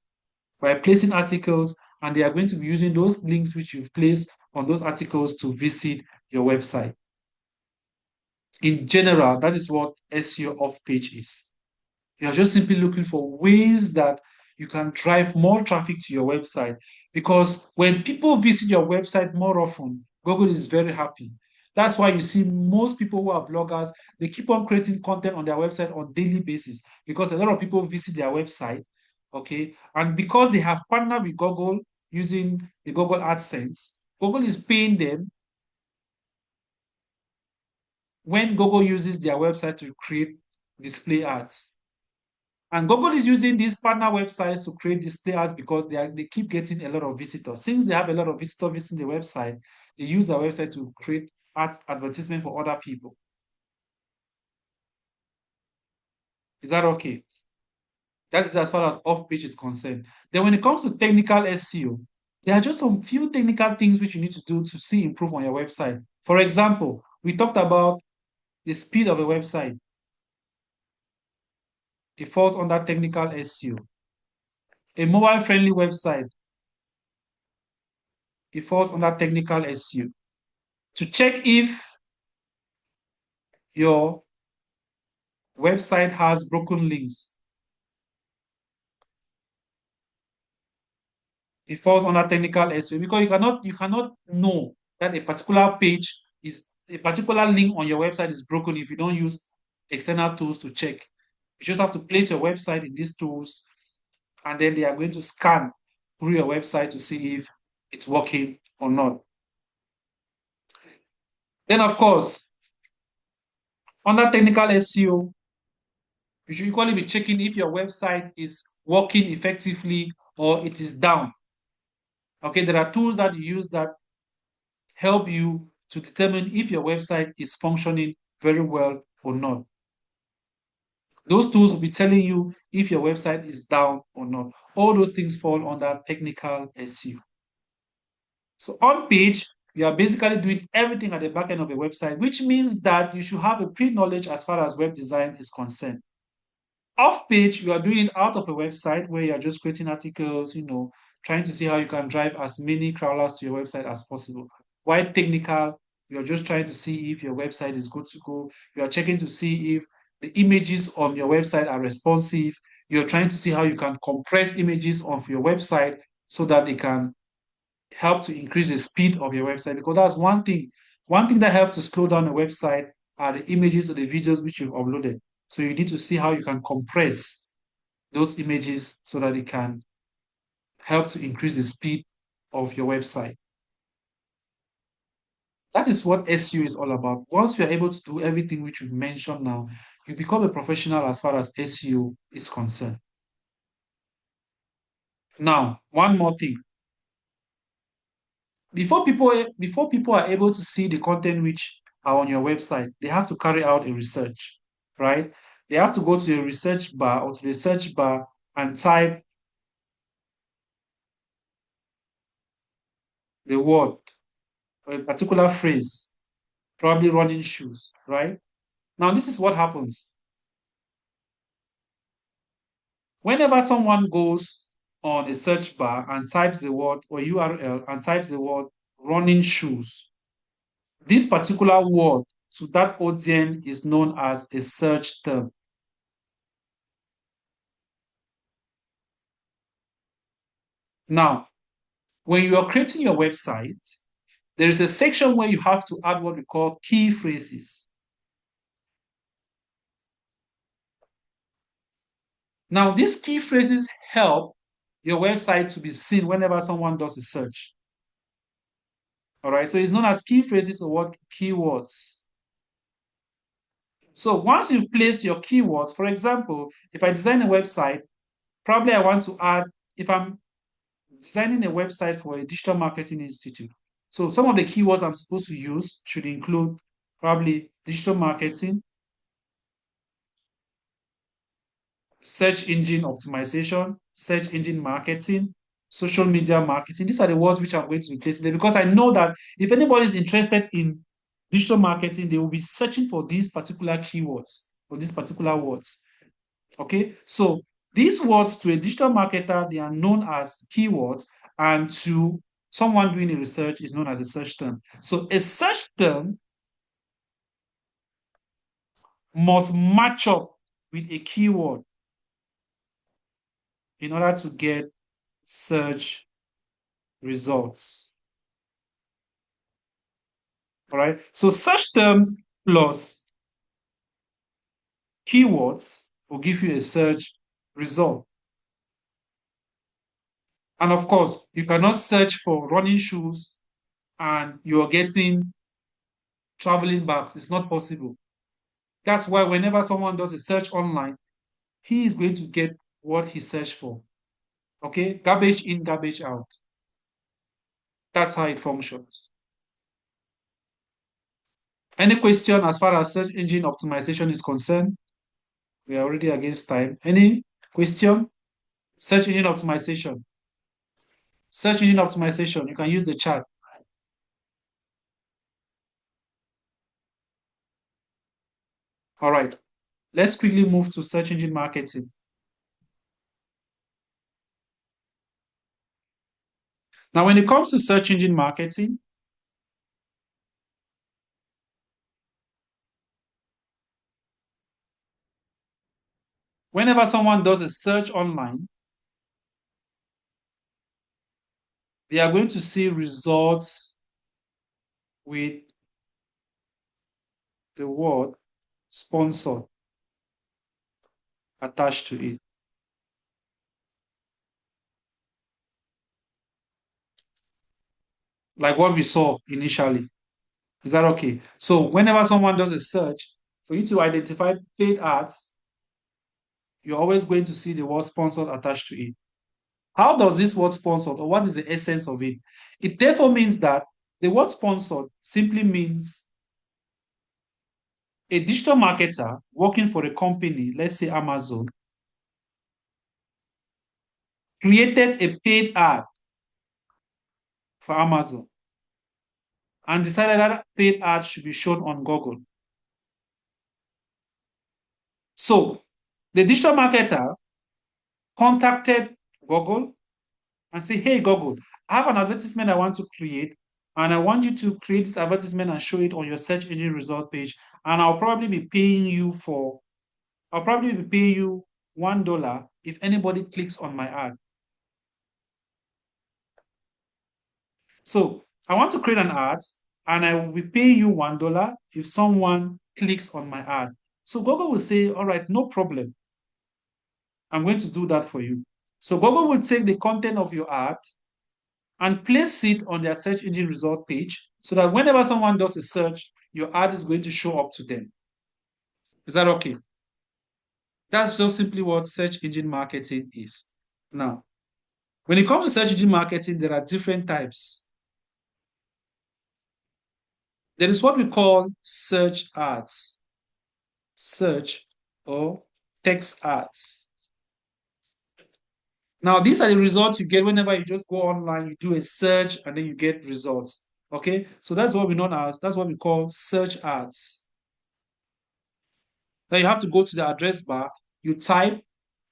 by placing articles, and they are going to be using those links which you've placed on those articles to visit your website. In general, that is what SEO off page is. You're just simply looking for ways that you can drive more traffic to your website. Because when people visit your website more often, Google is very happy. That's why you see most people who are bloggers, they keep on creating content on their website on daily basis because a lot of people visit their website, okay? And because they have partnered with Google using the Google AdSense, Google is paying them when Google uses their website to create display ads. And Google is using these partner websites to create display ads because they keep getting a lot of visitors. Since they have a lot of visitors visiting the website, they use their website to create advertisement for other people. Is that okay? That is as far as off-page is concerned. Then when it comes to technical SEO, there are just some few technical things which you need to do to see improve on your website. For example, we talked about the speed of a website. It falls under technical SEO. A mobile-friendly website, it falls under technical SEO. To check if your website has broken links, it falls under technical SEO because you cannot know that a particular page is a particular link on your website is broken if you don't use external tools to check. You just have to place your website in these tools, and then they are going to scan through your website to see if it's working or not. Then, of course, under technical SEO, you should equally be checking if your website is working effectively or it is down. Okay, there are tools that you use that help you to determine if your website is functioning very well or not. Those tools will be telling you if your website is down or not. All those things fall under technical SEO. So on page, you are basically doing everything at the back end of a website, which means that you should have a pre-knowledge as far as web design is concerned. Off page, you are doing it out of a website where you are just creating articles, trying to see how you can drive as many crawlers to your website as possible. While technical, you're just trying to see if your website is good to go. You are checking to see if the images on your website are responsive. You're trying to see how you can compress images of your website so that they can help to increase the speed of your website, because that's one thing. One thing that helps to slow down a website are the images or the videos which you've uploaded. So you need to see how you can compress those images so that it can help to increase the speed of your website. That is what SEO is all about. Once you are able to do everything which we've mentioned now, you become a professional as far as SEO is concerned. Now, one more thing. Before people are able to see the content which are on your website, they have to carry out a research, right? They have to go to a research bar or to the search bar and type the word or a particular phrase, probably running shoes, right? Now, this is what happens. Whenever someone goes on a search bar and types the word or URL and types the word running shoes, this particular word to that audience is known as a search term. Now, when you are creating your website, there is a section where you have to add what we call key phrases. Now, these key phrases help your website to be seen whenever someone does a search. All right, so it's known as key phrases or what keywords. So once you've placed your keywords, for example, if I design a website, probably I want to add, if I'm designing a website for a digital marketing institute. So some of the keywords I'm supposed to use should include probably digital marketing, search engine optimization, search engine marketing, social media marketing. These are the words which I'm going to replace there because I know that if anybody is interested in digital marketing, they will be searching for these particular keywords or these particular words. Okay, so these words to a digital marketer, they are known as keywords, and to someone doing a research is known as a search term. So a search term must match up with a keyword in order to get search results. All right, so search terms plus keywords will give you a search result. And of course, you cannot search for running shoes and you're getting traveling bags. It's not possible. That's why whenever someone does a search online, he is going to get what he searched for. Okay, garbage in, garbage out. That's how it functions. Any question as far as search engine optimization is concerned? We are already against time. Any question? Search engine optimization. Search engine optimization. You can use the chat. All right. Let's quickly move to search engine marketing. Now, when it comes to search engine marketing, whenever someone does a search online, they are going to see results with the word sponsored attached to it. Like what we saw initially. Is that okay? So whenever someone does a search, for you to identify paid ads, you're always going to see the word sponsored attached to it. How does this word sponsored, or what is the essence of it? It therefore means that the word sponsored simply means a digital marketer working for a company, let's say Amazon, created a paid ad for Amazon and decided that paid ad should be shown on Google. So the digital marketer contacted Google and said, hey, Google, I have an advertisement I want to create, and I want you to create this advertisement and show it on your search engine result page. And I'll probably be paying you for I'll probably be paying you $1 if anybody clicks on my ad. So I want to create an ad and I will be paying you $1 if someone clicks on my ad. So Google will say, all right, no problem. I'm going to do that for you. So Google will take the content of your ad and place it on their search engine result page so that whenever someone does a search, your ad is going to show up to them. Is that okay? That's just simply what search engine marketing is. Now, when it comes to search engine marketing, there are different types. There is what we call search ads, search or text ads. Now, these are the results you get whenever you just go online, you do a search, and then you get results. Okay, so that's what we know as that's what we call search ads. Now you have to go to the address bar, you type,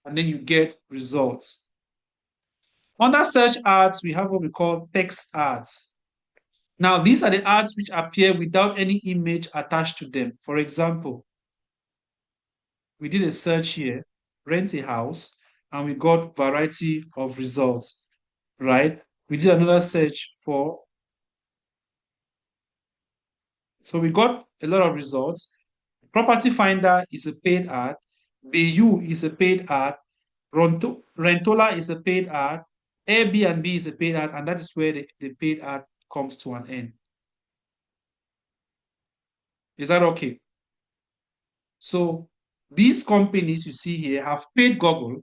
and then you get results. Under search ads, we have what we call text ads. Now, these are the ads which appear without any image attached to them. For example, we did a search here, rent a house, and we got variety of results, right? We did another search for, so we got a lot of results. Property Finder is a paid ad. BU is a paid ad. Rentola is a paid ad. Airbnb is a paid ad, and that is where the paid ad comes to an end. Is that okay? So these companies you see here have paid Google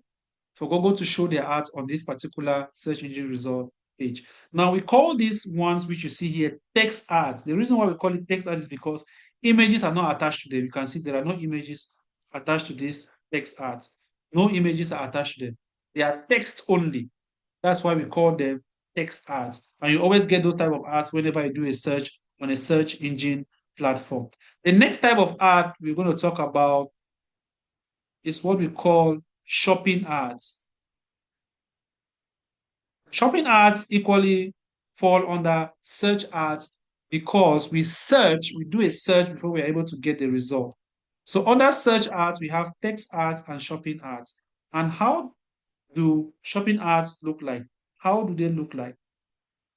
for Google to show their ads on this particular search engine result page. Now we call these ones which you see here text ads. The reason why we call it text ads is because images are not attached to them. You can see there are no images attached to these text ads. No images are attached to them. They are text only. That's why we call them text ads. And you always get those type of ads whenever you do a search on a search engine platform. The next type of ad we're going to talk about is what we call shopping ads. Shopping ads equally fall under search ads because we do a search before we're able to get the result. So under search ads, we have text ads and shopping ads. And how do shopping ads look like? How do they look like?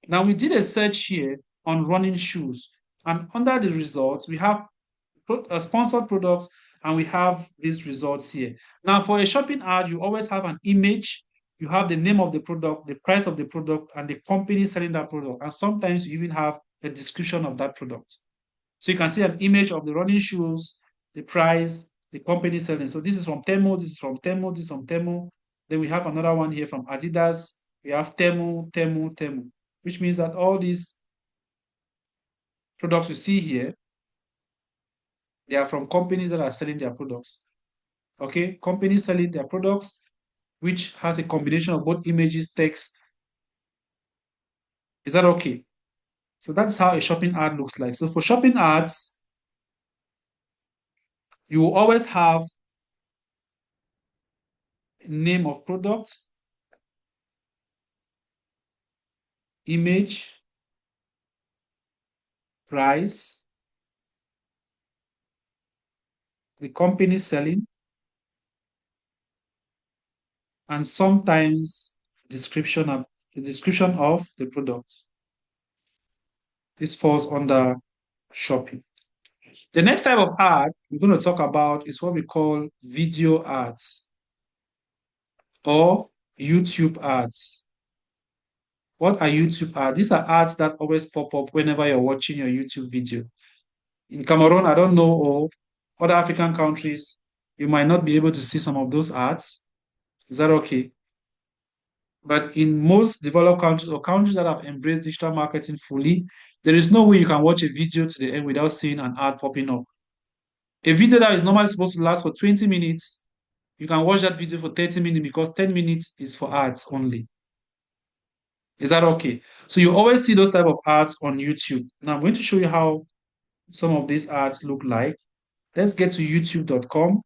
Now we did a search here on running shoes, and under the results, we have sponsored products, and we have these results here. Now, for a shopping ad, you always have an image, you have the name of the product, the price of the product, and the company selling that product. And sometimes you even have a description of that product. So you can see an image of the running shoes, the price, the company selling. So this is from Temu, this is from Temu, this is from Temu. Then we have another one here from Adidas. We have Temu, Temu, Temu, which means that all these products you see here, they are from companies that are selling their products. Okay, companies selling their products, which has a combination of both images, text. Is that okay? So that's how a shopping ad looks like. So for shopping ads, you will always have name of product, image, price, the company selling, and sometimes the description of the product. This falls under shopping. The next type of ad we're going to talk about is what we call video ads or YouTube ads. What are YouTube ads? These are ads that always pop up whenever you're watching your YouTube video. In Cameroon, I don't know, or other African countries, you might not be able to see some of those ads. Is that okay? But in most developed countries or countries that have embraced digital marketing fully, there is no way you can watch a video to the end without seeing an ad popping up. A video that is normally supposed to last for 20 minutes, you can watch that video for 30 minutes because 10 minutes is for ads only. Is that okay? So you always see those type of ads on YouTube. Now I'm going to show you how some of these ads look like. Let's get to youtube.com.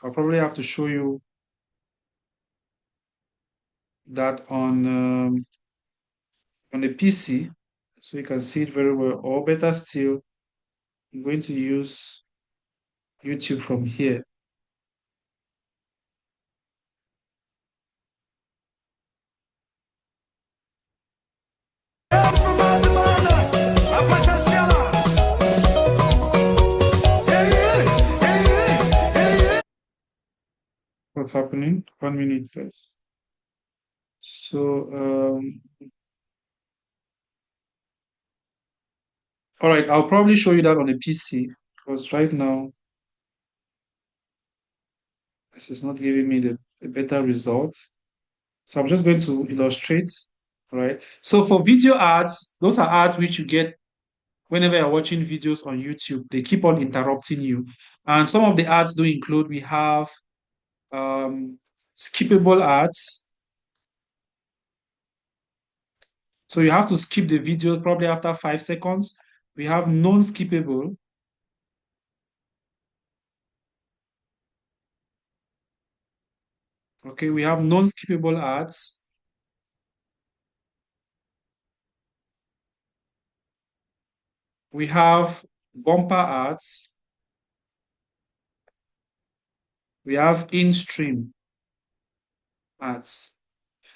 I'll probably have to show you that on a PC so you can see it very well, or better still, I'm going to use YouTube from here. What's happening? 1 minute first. So, all right, I'll probably show you that on a PC because right now this is not giving me a better result. So I'm just going to illustrate, right? So for video ads, those are ads which you get whenever you're watching videos on YouTube. They keep on interrupting you. And some of the ads do include, we have um, skippable ads. So you have to skip the videos probably after 5 seconds. We have non-skippable. Okay, we have non-skippable ads. We have bumper ads. We have in-stream ads.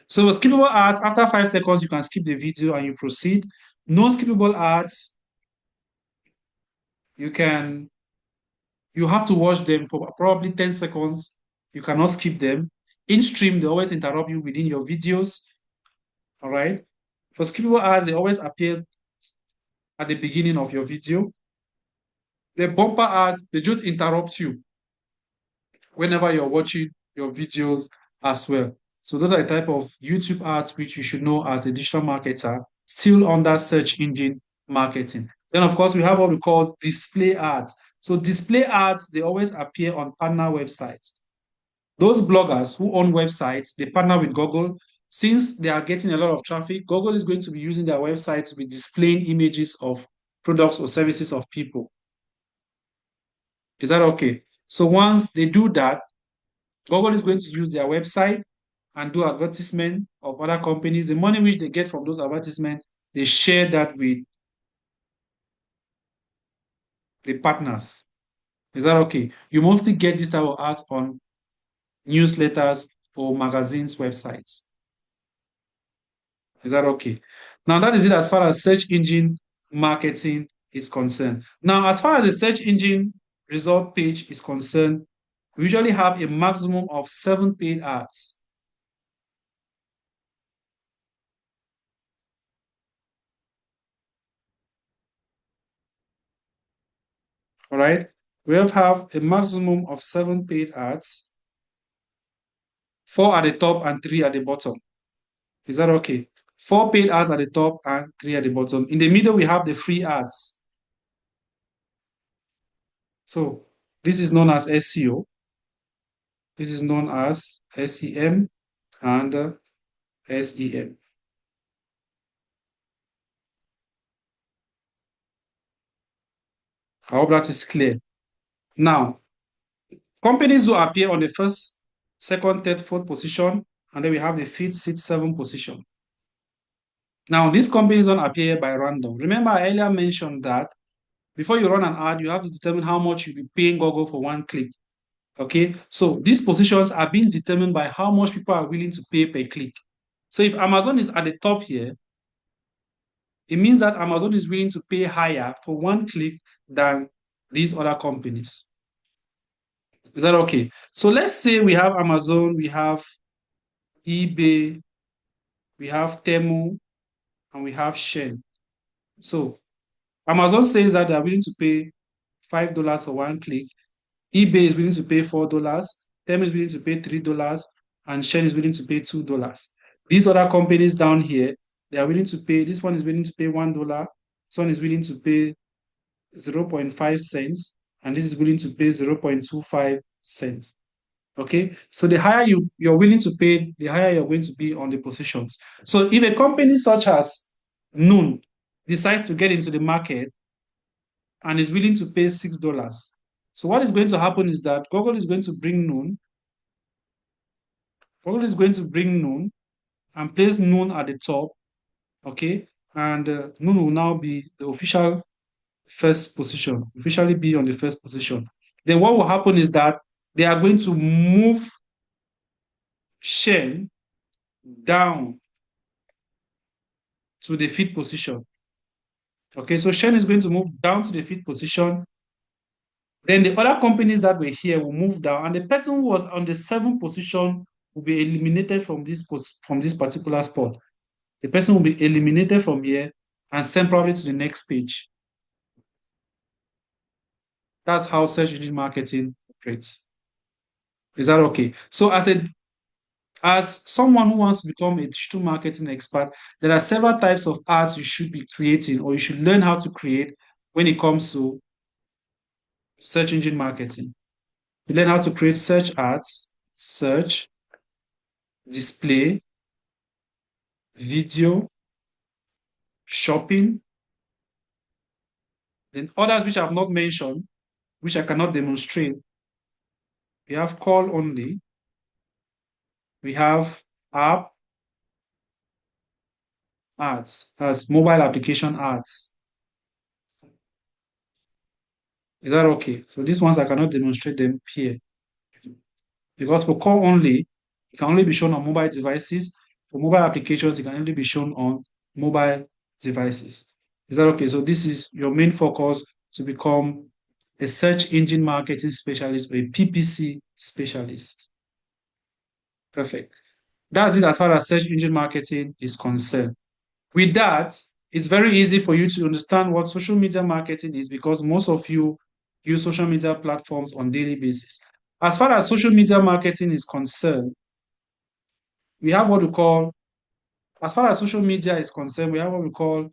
So skippable ads, after 5 seconds, you can skip the video and you proceed. Non-skippable ads, you have to watch them for probably 10 seconds. You cannot skip them. In-stream, they always interrupt you within your videos. All right. For skippable ads, they always appear at the beginning of your video. The bumper ads, they just interrupt you whenever you're watching your videos as well. So those are the type of YouTube ads which you should know as a digital marketer, still under search engine marketing. Then of course we have what we call display ads. So display ads, they always appear on partner websites. Those bloggers who own websites, they partner with Google. Since they are getting a lot of traffic, Google is going to be using their website to be displaying images of products or services of people. Is that okay? So once they do that, Google is going to use their website and do advertisement of other companies. The money which they get from those advertisements, they share that with the partners. Is that okay? You mostly get this type of ads on newsletters or magazines websites. Is that okay? Now that is it as far as search engine marketing is concerned. Now, as far as the search engine result page is concerned, we usually have a maximum of 7 paid ads. All right. We have a maximum of 7 paid ads, 4 at the top and 3 at the bottom. Is that okay? 4 paid ads at the top and 3 at the bottom. In the middle, we have the free ads. So this is known as SEO. This is known as SEM and SEM. I hope that is clear. Now, companies who appear on the first, second, third, fourth position, and then we have the fifth, sixth, seventh position. Now, these companies don't appear by random. Remember, I earlier mentioned that before you run an ad, you have to determine how much you'll be paying Google for one click. Okay, so these positions are being determined by how much people are willing to pay per click. So if Amazon is at the top here, it means that Amazon is willing to pay higher for one click than these other companies. Is that okay? So let's say we have Amazon, we have eBay, we have Temu, and we have Shen. So Amazon says that they are willing to pay $5 for one click. eBay is willing to pay $4, Temu is willing to pay $3, and Shen is willing to pay $2. These other companies down here, they are willing to pay, this one is willing to pay $1, this one is willing to pay 0.5 cents, and this is willing to pay 0.25 cents. Okay, so the higher you're willing to pay, the higher you're going to be on the positions. So if a company such as Noon decides to get into the market and is willing to pay $6, so what is going to happen is that Google is going to bring Noon and place noon at the top, okay? And noon will now be the official first position, officially be on the first position. Then what will happen is that they are going to move Shen down to the fifth position. Okay, so Shen is going to move down to the fifth position. Then the other companies that were here will move down, and the person who was on the seventh position will be eliminated from this particular spot. The person will be eliminated from here and sent probably to the next page. That's how search engine marketing operates. Is that okay? So as someone who wants to become a digital marketing expert, there are several types of ads you should be creating or you should learn how to create when it comes to search engine marketing. You learn how to create search ads, search, display, video, shopping, then others which I have not mentioned, which I cannot demonstrate. We have call only, we have app ads, as mobile application ads. Is that okay? So these ones I cannot demonstrate them here because for call only, it can only be shown on mobile devices. For mobile applications, it can only be shown on mobile devices. Is that okay? So this is your main focus to become a search engine marketing specialist or a PPC specialist. Perfect. That's it as far as search engine marketing is concerned. With that, it's very easy for you to understand what social media marketing is because most of you use social media platforms on daily basis. As far as social media marketing is concerned, we have what we call, as far as social media is concerned, we have what we call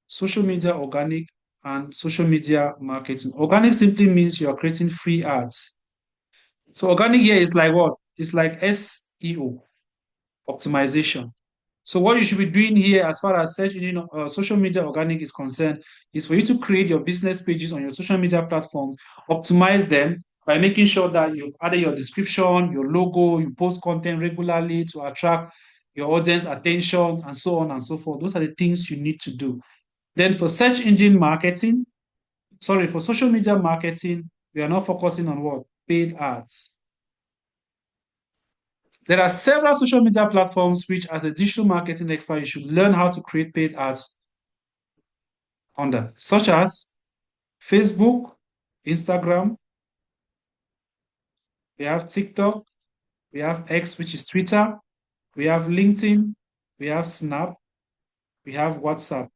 social media organic and social media marketing. Organic simply means you are creating free ads. So organic here is like what? It's like SEO optimization. So what you should be doing here as far as search engine social media organic is concerned is for you to create your business pages on your social media platforms, optimize them by making sure that you've added your description, your logo, you post content regularly to attract your audience attention and so on and so forth. Those are the things you need to do. Then for search engine marketing, sorry, for social media marketing, we are now focusing on what? Paid ads. There are several social media platforms which, as a digital marketing expert, you should learn how to create paid ads under, such as Facebook, Instagram, we have TikTok, we have X, which is Twitter, we have LinkedIn, we have Snap, we have WhatsApp.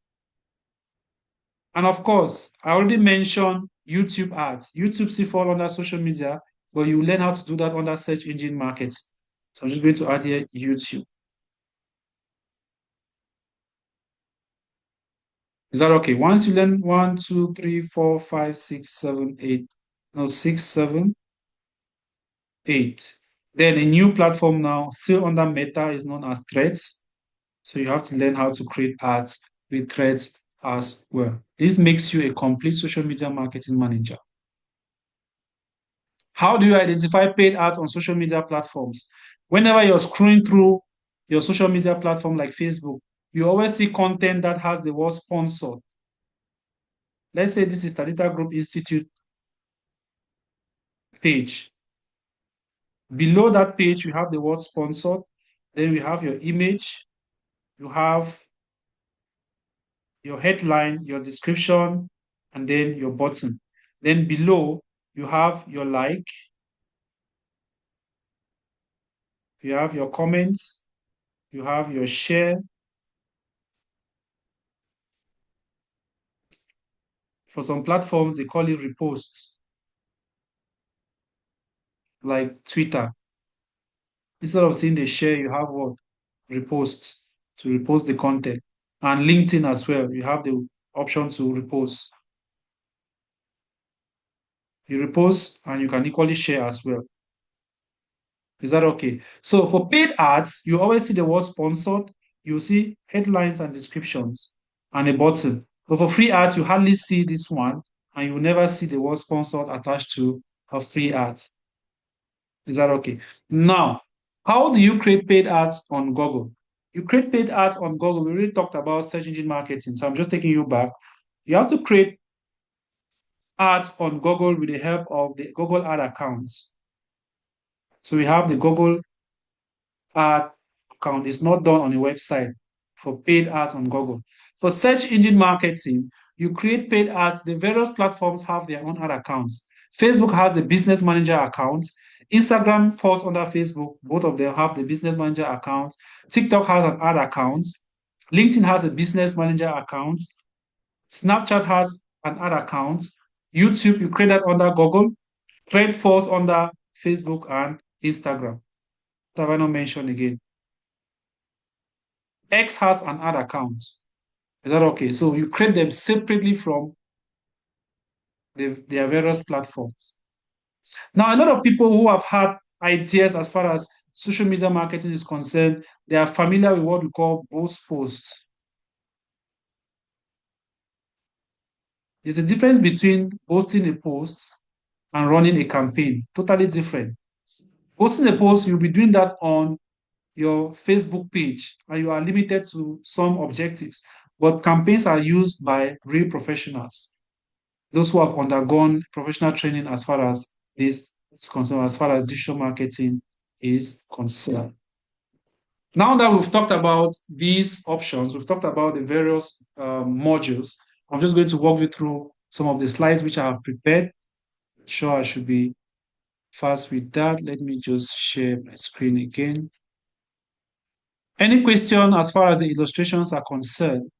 And of course, I already mentioned YouTube ads. YouTube still fall under social media, but you learn how to do that under search engine marketing. So I'm just going to add here YouTube. Is that okay? Once you learn 1, 2, 3, 4, 5, 6, 7, 8, no, 6, 7, 8. Then a new platform now, still under Meta, is known as Threads. So you have to learn how to create ads with Threads as well. This makes you a complete social media marketing manager. How do you identify paid ads on social media platforms? Whenever you're scrolling through your social media platform like Facebook, you always see content that has the word sponsored. Let's say this is Tadita Group Institute page. Below that page, you have the word sponsored. Then we have your image. You have your headline, your description, and then your button. Then below, you have your like. You have your comments. You have your share. For some platforms, they call it repost, like Twitter. Instead of seeing the share, you have what? Repost, to repost the content. And LinkedIn as well, you have the option to repost. You repost and you can equally share as well. Is that okay? So for paid ads, you always see the word sponsored. You see headlines and descriptions and a button. But for free ads, you hardly see this one and you will never see the word sponsored attached to a free ad. Is that okay? Now, how do you create paid ads on Google? You create paid ads on Google. We already talked about search engine marketing, so I'm just taking you back. You have to create ads on Google with the help of the Google ad accounts. So we have the Google ad account. It's not done on a website for paid ads on Google. For search engine marketing, you create paid ads. The various platforms have their own ad accounts. Facebook has the business manager account. Instagram falls under Facebook. Both of them have the business manager account. TikTok has an ad account. LinkedIn has a business manager account. Snapchat has an ad account. YouTube, you create that under Google. Thread falls under Facebook and Instagram. That have I not mentioned again? X has an ad account. Is that okay? So you create them separately from their various platforms. Now, a lot of people who have had ideas as far as social media marketing is concerned, they are familiar with what we call boast posts. There's a difference between posting a post and running a campaign. Totally different. Posting a post, you'll be doing that on your Facebook page and you are limited to some objectives. But campaigns are used by real professionals, those who have undergone professional training as far as this is concerned, as far as digital marketing is concerned. Now that we've talked about these options, we've talked about the various modules, I'm just going to walk you through some of the slides which I have prepared. Sure, I should be fast with that. Let me just share my screen again. Any question as far as the illustrations are concerned?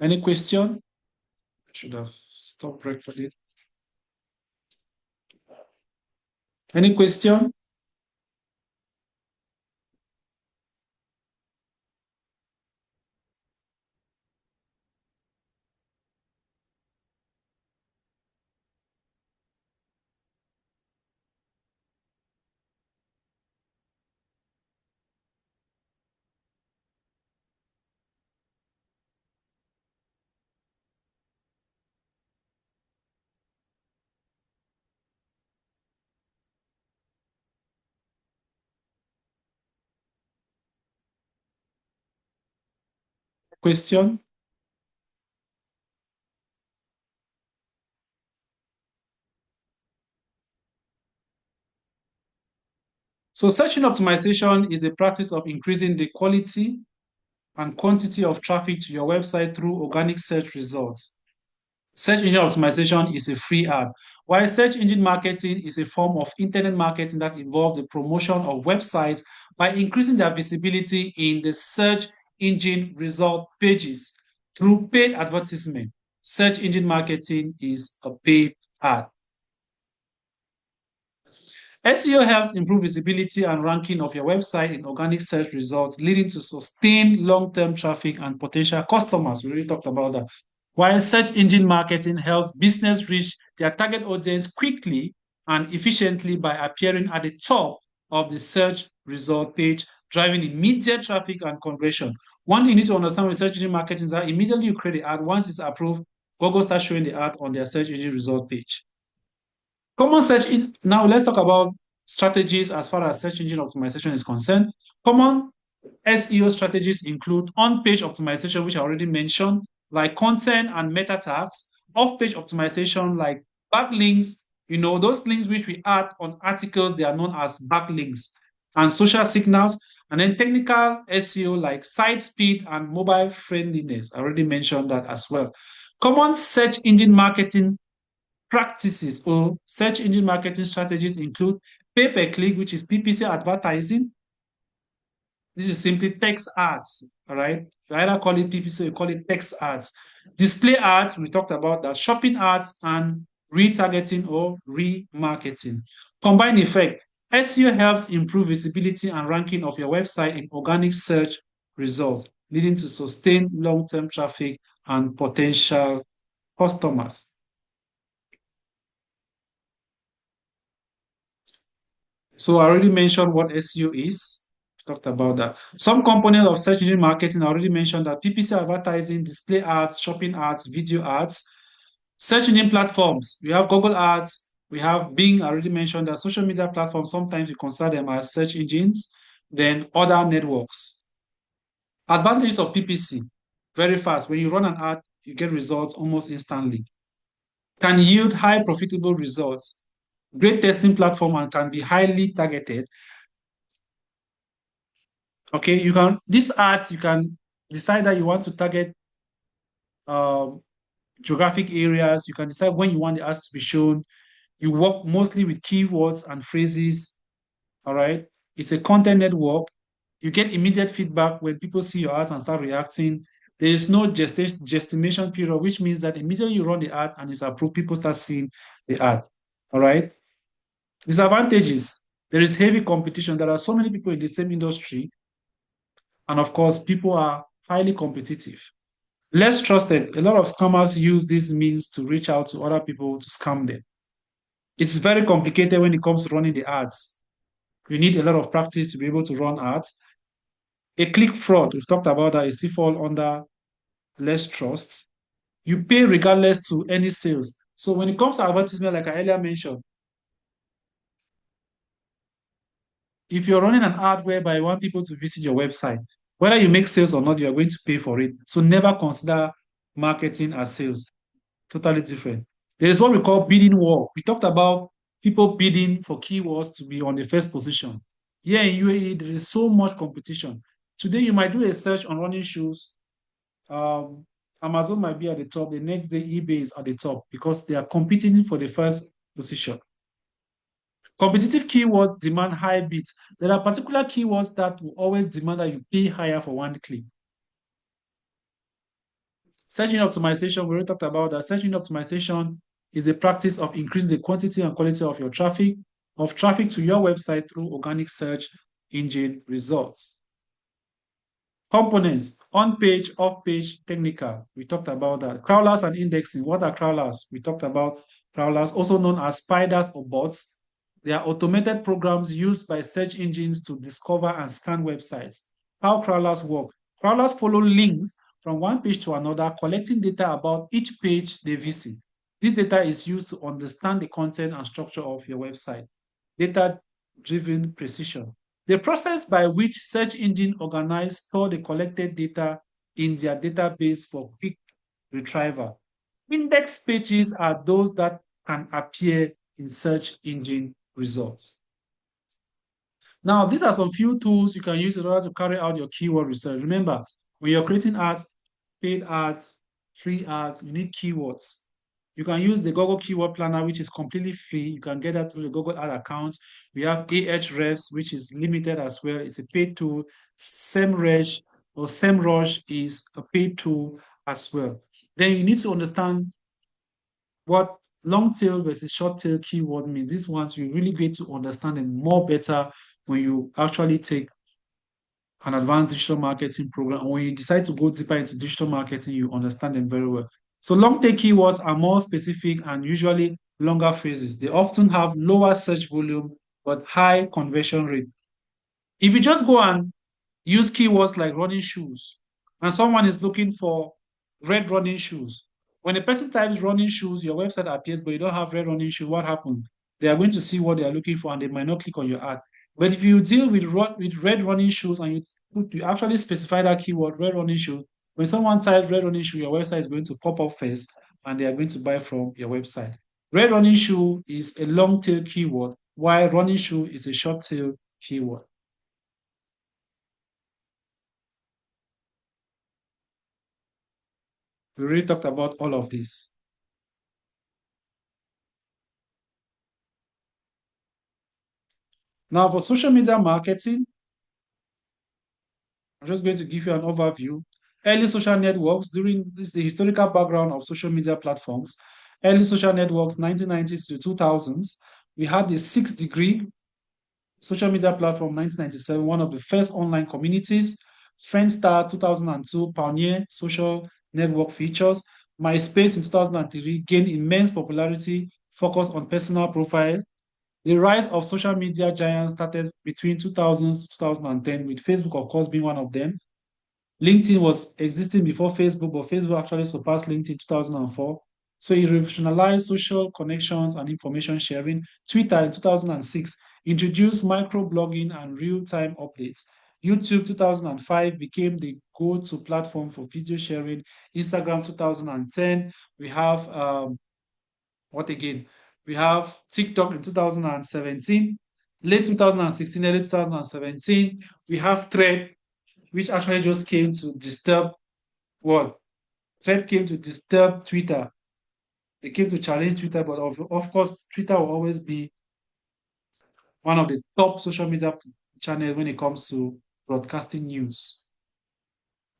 Any question? I should have stopped recording. Any question? Question? So search engine optimization is a practice of increasing the quality and quantity of traffic to your website through organic search results. Search engine optimization is a free app, while search engine marketing is a form of internet marketing that involves the promotion of websites by increasing their visibility in the search engine result pages through paid advertisement. Search engine marketing is a paid ad. SEO helps improve visibility and ranking of your website in organic search results, leading to sustained long-term traffic and potential customers. We already talked about that. While search engine marketing helps business reach their target audience quickly and efficiently by appearing at the top of the search result page, driving immediate traffic and conversion. One thing you need to understand with search engine marketing is that immediately you create the ad, once it's approved, Google starts showing the ad on their search engine result page. Common search now let's talk about strategies as far as search engine optimization is concerned. Common SEO strategies include on-page optimization, which I already mentioned, like content and meta tags, off-page optimization, like backlinks, those links which we add on articles, they are known as backlinks, and social signals, and then technical SEO like site speed and mobile friendliness. I already mentioned that as well. Common search engine marketing practices or search engine marketing strategies include pay-per-click, which is PPC advertising. This is simply text ads, all right? You either call it PPC or you call it text ads. Display ads, we talked about that. Shopping ads and retargeting or remarketing. Combined effect, SEO helps improve visibility and ranking of your website in organic search results, leading to sustained long-term traffic and potential customers. So I already mentioned what SEO is. Talked about that. Some components of search engine marketing, I already mentioned that PPC advertising, display ads, shopping ads, video ads. Search engine platforms. We have Google Ads. We have Bing. I already mentioned that social media platforms, sometimes we consider them as search engines. Then other networks. Advantages of PPC. Very fast. When you run an ad, you get results almost instantly. Can yield high profitable results. Great testing platform and can be highly targeted. Okay, these ads, you can decide that you want to target um, geographic areas. You can decide when you want the ads to be shown. You work mostly with keywords and phrases. All right. It's a content network. You get immediate feedback when people see your ads and start reacting. There is no gestation period, which means that immediately you run the ad and it's approved, people start seeing the ad. All right. Disadvantages. There is heavy competition. There are so many people in the same industry. And of course, people are highly competitive. Less trusted. A lot of scammers use these means to reach out to other people to scam them. It's very complicated when it comes to running the ads. You need a lot of practice to be able to run ads. A click fraud, we've talked about that, it still fall under less trust. You pay regardless to any sales. So when it comes to advertisement, like I earlier mentioned, if you're running an ad whereby you want people to visit your website, whether you make sales or not, you are going to pay for it. So never consider marketing as sales. Totally different. There is what we call bidding war. We talked about people bidding for keywords to be on the first position. Here in UAE, there is so much competition. Today, you might do a search on running shoes. Um, Amazon might be at the top. The next day, eBay is at the top because they are competing for the first position. Competitive keywords demand high bids. There are particular keywords that will always demand that you pay higher for one click. Search engine optimization, we already talked about that. Search engine optimization is a practice of increasing the quantity and quality of your traffic to your website through organic search engine results. Components, on-page, off-page, technical. We talked about that. Crawlers and indexing. What are crawlers? We talked about crawlers, also known as spiders or bots. They are automated programs used by search engines to discover and scan websites. How crawlers work? Crawlers follow links from one page to another, collecting data about each page they visit. This data is used to understand the content and structure of your website. Data-driven precision. The process by which search engine organize store the collected data in their database for quick retrieval. Index pages are those that can appear in search engine results. Now, these are some few tools you can use in order to carry out your keyword research. Remember, when you're creating ads, paid ads, free ads, you need keywords. You can use the Google Keyword Planner, which is completely free. You can get that through the Google Ad account. We have Ahrefs, which is limited as well. It's a paid tool. SEMrush or SEMrush is a paid tool as well. Then you need to understand what long tail versus short tail keyword means. These ones you really get to understand them more better when you actually take an advanced digital marketing program. And when you decide to go deeper into digital marketing, you understand them very well. So long tail keywords are more specific and usually longer phrases. They often have lower search volume but high conversion rate. If you just go and use keywords like running shoes, and someone is looking for red running shoes, when a person types running shoes, your website appears, but you don't have red running shoes, what happens? They are going to see what they are looking for and they might not click on your ad. But if you deal with red running shoes and you actually specify that keyword, red running shoe, when someone types red running shoe, your website is going to pop up first and they are going to buy from your website. Red running shoe is a long tail keyword, while running shoe is a short tail keyword. We already talked about all of this. Now, for social media marketing, I'm just going to give you an overview. Early social networks, during this, the historical background of social media platforms. Early social networks, 1990s to 2000s. We had the 6 Degree social media platform, 1997, one of the first online communities. Friendstar, 2002, pioneer social network features. MySpace in 2003 gained immense popularity, focused on personal profile. The rise of social media giants started between 2000 to 2010, with Facebook, of course, being one of them. LinkedIn was existing before Facebook, but Facebook actually surpassed LinkedIn in 2004. So it revolutionized social connections and information sharing. Twitter in 2006 introduced microblogging and real-time updates. YouTube 2005 became the go-to platform for video sharing. Instagram 2010, we have what again? We have TikTok in 2017, late 2016, early 2017. We have Thread, which actually just came to disturb what? Thread came to disturb Twitter. They came to challenge Twitter, but of course, Twitter will always be one of the top social media channels when it comes to broadcasting news.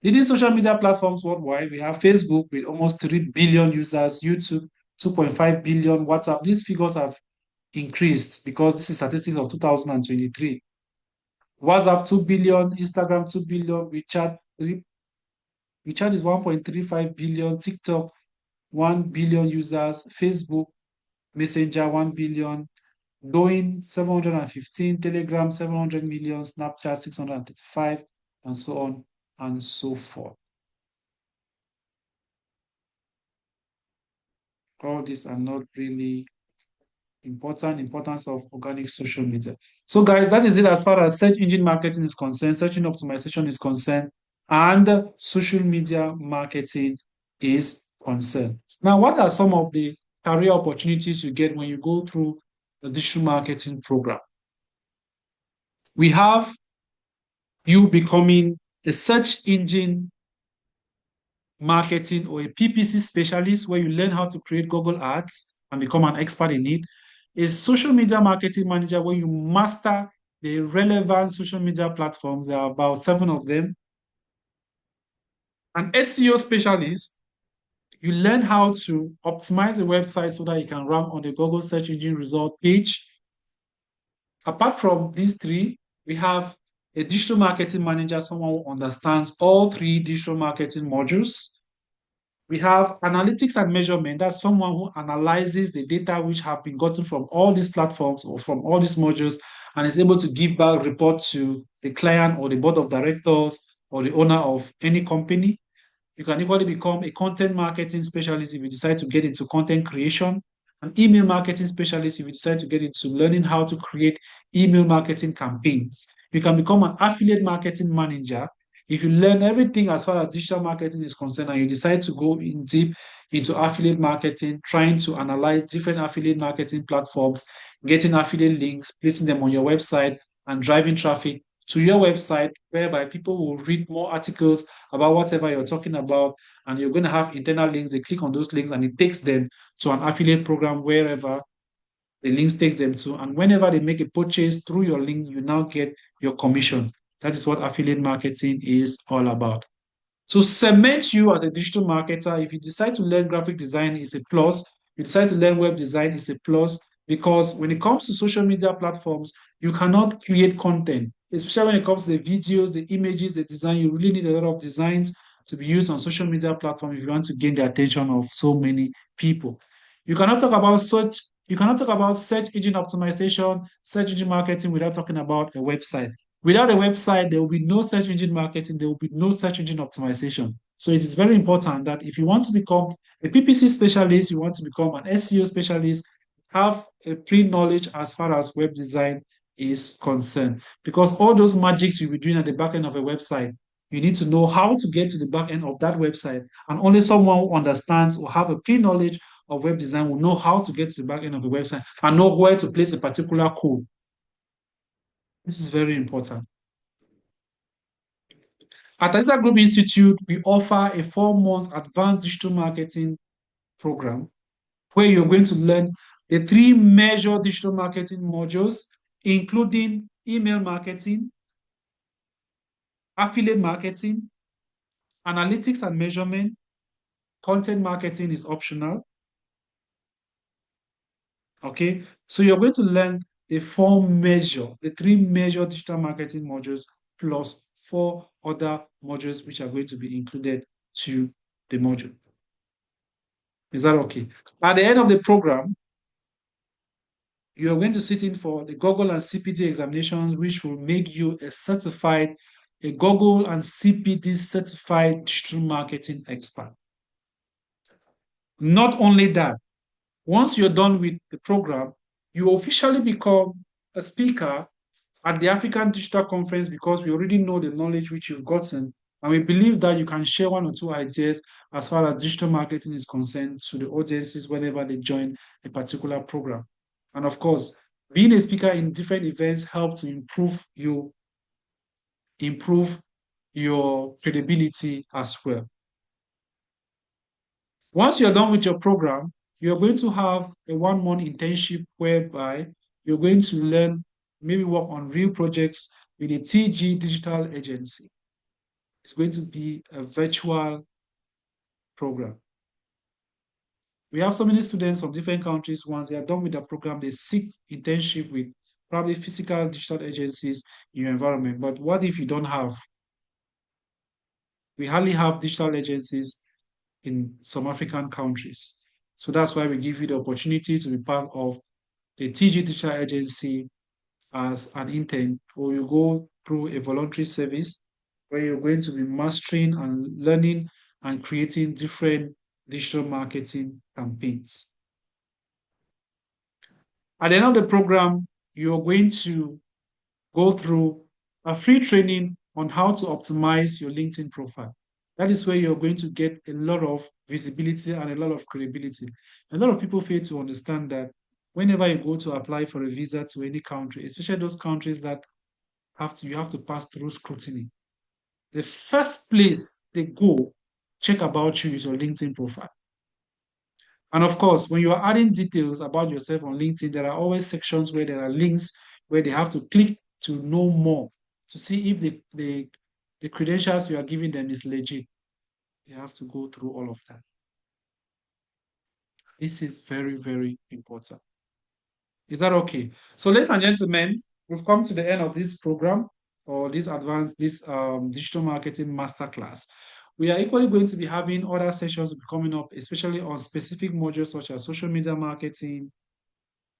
Leading social media platforms worldwide, we have Facebook with almost 3 billion users, YouTube 2.5 billion, WhatsApp. These figures have increased because this is statistics of 2023. WhatsApp 2 billion, Instagram 2 billion, WeChat is 1.35 billion, TikTok 1 billion users, Facebook Messenger 1 billion, Douyin 715, Telegram 700 million, Snapchat 635, and so on and so forth. All these are not really importance of organic social media. So guys, that is it as far as search engine marketing is concerned, search engine optimization is concerned, and social media marketing is concerned. Now, what are some of the career opportunities you get when you go through the digital marketing program? We have you becoming a search engine marketing or a PPC specialist where you learn how to create Google Ads and become an expert in it. A social media marketing manager where you master the relevant social media platforms. There are about 7 of them. An SEO specialist, you learn how to optimize a website so that you can rank on the Google search engine result page. Apart from these three, we have a digital marketing manager, someone who understands all 3 digital marketing modules. We have analytics and measurement. That's someone who analyzes the data which have been gotten from all these platforms or from all these modules and is able to give back report to the client or the board of directors or the owner of any company. You can equally become a content marketing specialist if you decide to get into content creation, an email marketing specialist if you decide to get into learning how to create email marketing campaigns. You can become an affiliate marketing manager if you learn everything as far as digital marketing is concerned and you decide to go in deep into affiliate marketing, trying to analyze different affiliate marketing platforms, getting affiliate links, placing them on your website, and driving traffic to your website, whereby people will read more articles about whatever you're talking about, and you're going to have internal links. They click on those links and it takes them to an affiliate program wherever the links takes them to. And whenever they make a purchase through your link, you now get your commission. That is what affiliate marketing is all about. So cement you as a digital marketer. If you decide to learn graphic design, is a plus. You decide to learn web design, is a plus, because when it comes to social media platforms, you cannot create content, especially when it comes to the videos, the images, the design. You really need a lot of designs to be used on social media platform if you want to gain the attention of so many people. You cannot talk about search. You cannot talk about search engine optimization, search engine marketing without talking about a website. Without a website, there will be no search engine marketing, there will be no search engine optimization. So it is very important that if you want to become a PPC specialist, you want to become an SEO specialist, have a pre-knowledge as far as web design is concerned. Because all those magics you'll be doing at the back end of a website, you need to know how to get to the back end of that website. And only someone who understands or have a pre-knowledge of web design will know how to get to the back end of the website and know where to place a particular code. This is very important. At Adita Group Institute, we offer a 4 months advanced digital marketing program where you're going to learn the 3 major digital marketing modules, including email marketing, affiliate marketing, analytics and measurement. Content marketing is optional. Okay, so you're going to learn the 3 major digital marketing modules plus 4 other modules which are going to be included to the module. Is that okay? At the end of the program, you are going to sit in for the Google and CPD examinations, which will make you a Google and CPD certified digital marketing expert. Not only that, once you're done with the program, you officially become a speaker at the African Digital Conference because we already know the knowledge which you've gotten. And we believe that you can share one or two ideas as far as digital marketing is concerned to the audiences whenever they join a particular program. And of course, being a speaker in different events helps to improve your credibility as well. Once you're done with your program, you're going to have a 1 month internship whereby you're going to learn, maybe work on real projects with a TG digital agency. It's going to be a virtual program. We have so many students from different countries. Once they are done with the program, they seek internship with probably physical digital agencies in your environment. But what if you don't have? We hardly have digital agencies in some African countries. So that's why we give you the opportunity to be part of the TG Digital Agency as an intern, or you go through a voluntary service where you're going to be mastering and learning and creating different digital marketing campaigns. At the end of the program, you're going to go through a free training on how to optimize your LinkedIn profile. That is where you're going to get a lot of visibility and a lot of credibility. A lot of people fail to understand that whenever you go to apply for a visa to any country, especially those countries that you have to pass through scrutiny, the first place they go check about you is your LinkedIn profile. And of course, when you are adding details about yourself on LinkedIn, there are always sections where there are links where they have to click to know more, to see if the credentials you are giving them is legit. They have to go through all of that. This is very, very important. Is that okay? So, ladies and gentlemen, we've come to the end of this program or this digital marketing masterclass. We are equally going to be having other sessions coming up, especially on specific modules such as social media marketing,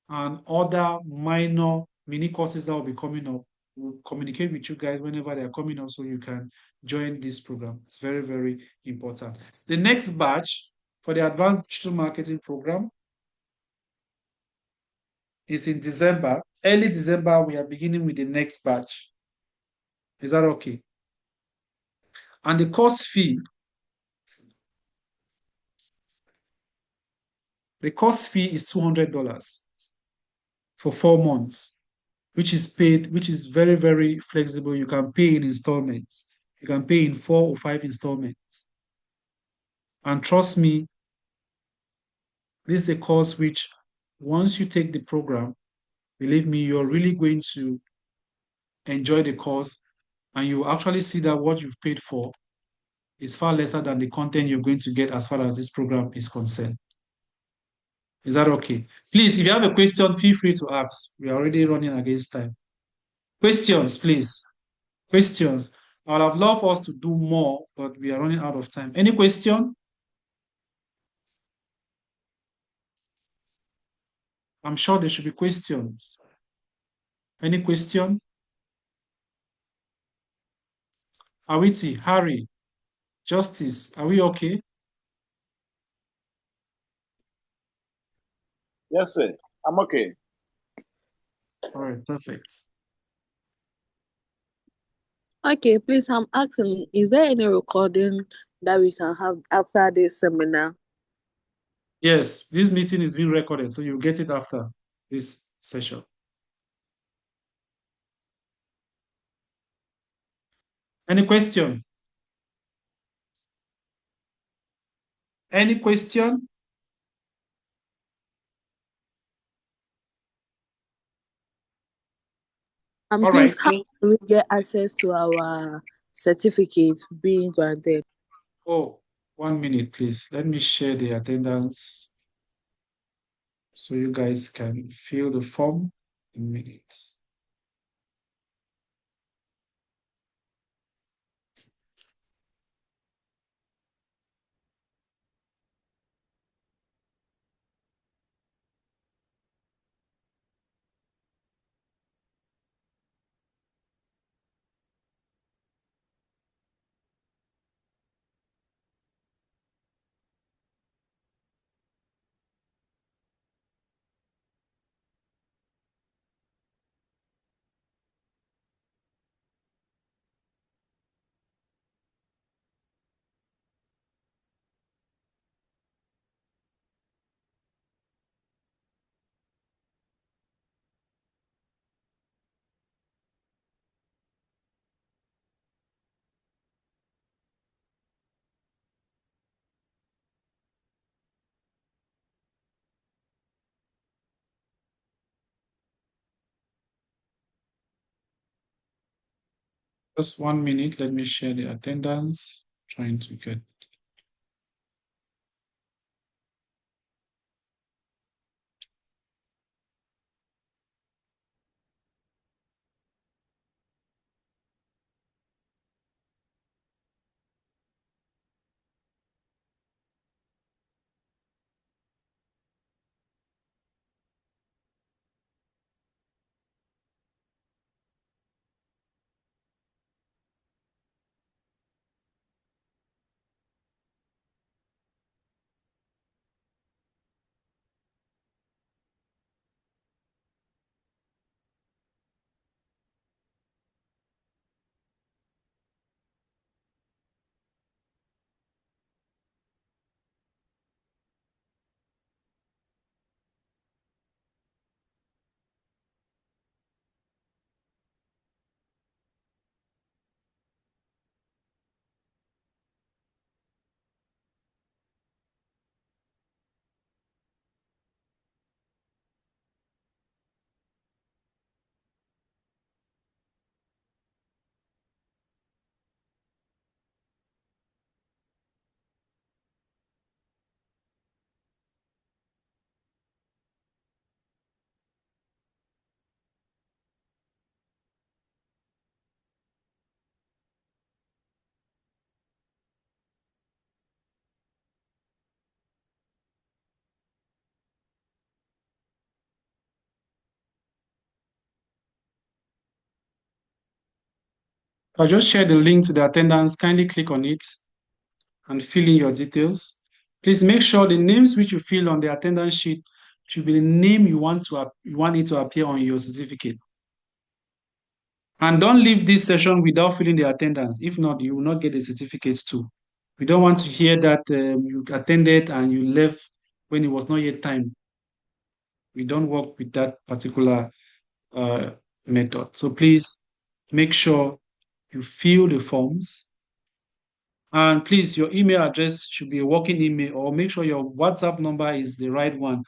and other minor mini courses that will be coming up. We'll communicate with you guys whenever they are coming up so you can join this program. It's very, very important. The next batch for the advanced digital marketing program is in December. Early December, we are beginning with the next batch. Is that okay? And the course fee is $200 for 4 months, which is very, very flexible. You can pay in installments. You can pay in 4 or 5 installments. And trust me, this is a course which, once you take the program, believe me, you're really going to enjoy the course and you actually see that what you've paid for is far lesser than the content you're going to get as far as this program is concerned. Is that okay? Please, if you have a question, feel free to ask. We are already running against time. Questions, please. Questions. I would have loved us to do more, but we are running out of time. Any question? I'm sure there should be questions. Any question? Awiti, Harry, Justice, are we okay? Yes, sir. I'm okay. All right, perfect. Okay, please, I'm asking, is there any recording that we can have after this seminar? Yes, this meeting is being recorded, so you'll get it after this session. Any question? Any question? All Please, right, how so, do we get access to our certificate being granted? oh, 1 minute, please. Let me share the attendance so you guys can fill the form in a minute. Just 1 minute. Let me share the attendance. Trying to get. I just shared the link to the attendance. Kindly click on it and fill in your details. Please make sure the names which you fill on the attendance sheet should be the name you want it to appear on your certificate. And don't leave this session without filling the attendance. If not, you will not get the certificates too. We don't want to hear that you attended and you left when it was not yet time. We don't work with that particular uh, method. So please make sure you fill the forms. And please, your email address should be a working email, or make sure your WhatsApp number is the right one.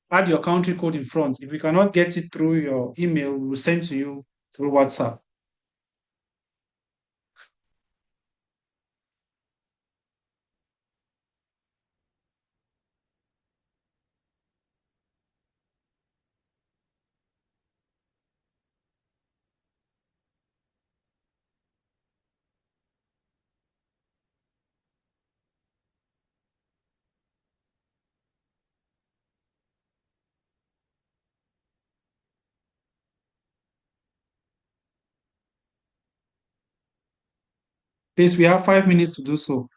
Add your country code in front. If we cannot get it through your email, we will send to you through WhatsApp. Please, we have 5 minutes to do so.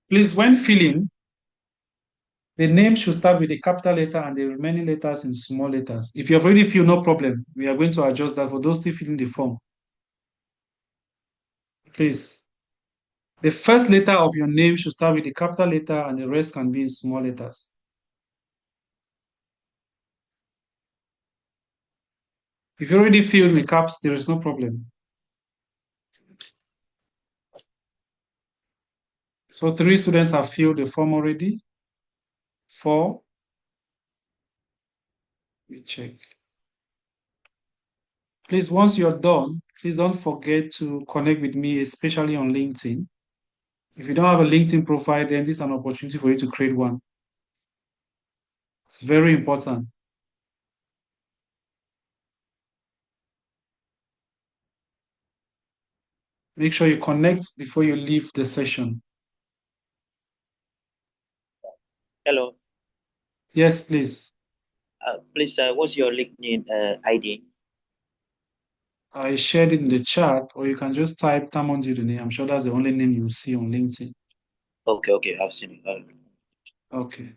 Please, when filling, the name should start with a capital letter and the remaining letters in small letters. If you have already filled, no problem. We are going to adjust that for those still filling the form. Please, the first letter of your name should start with a capital letter and the rest can be in small letters. If you already filled with caps, there is no problem. So 3 students have filled the form already. 4. We check. Please, once you're done, please don't forget to connect with me, especially on LinkedIn. If you don't have a LinkedIn profile, then this is an opportunity for you to create one. It's very important. Make sure you connect before you leave the session. Hello. Yes, please. Please, what's your LinkedIn ID? I shared it in the chat, or you can just type Tamon Zidane. I'm sure that's the only name you will see on LinkedIn. Okay, I've seen it. Okay.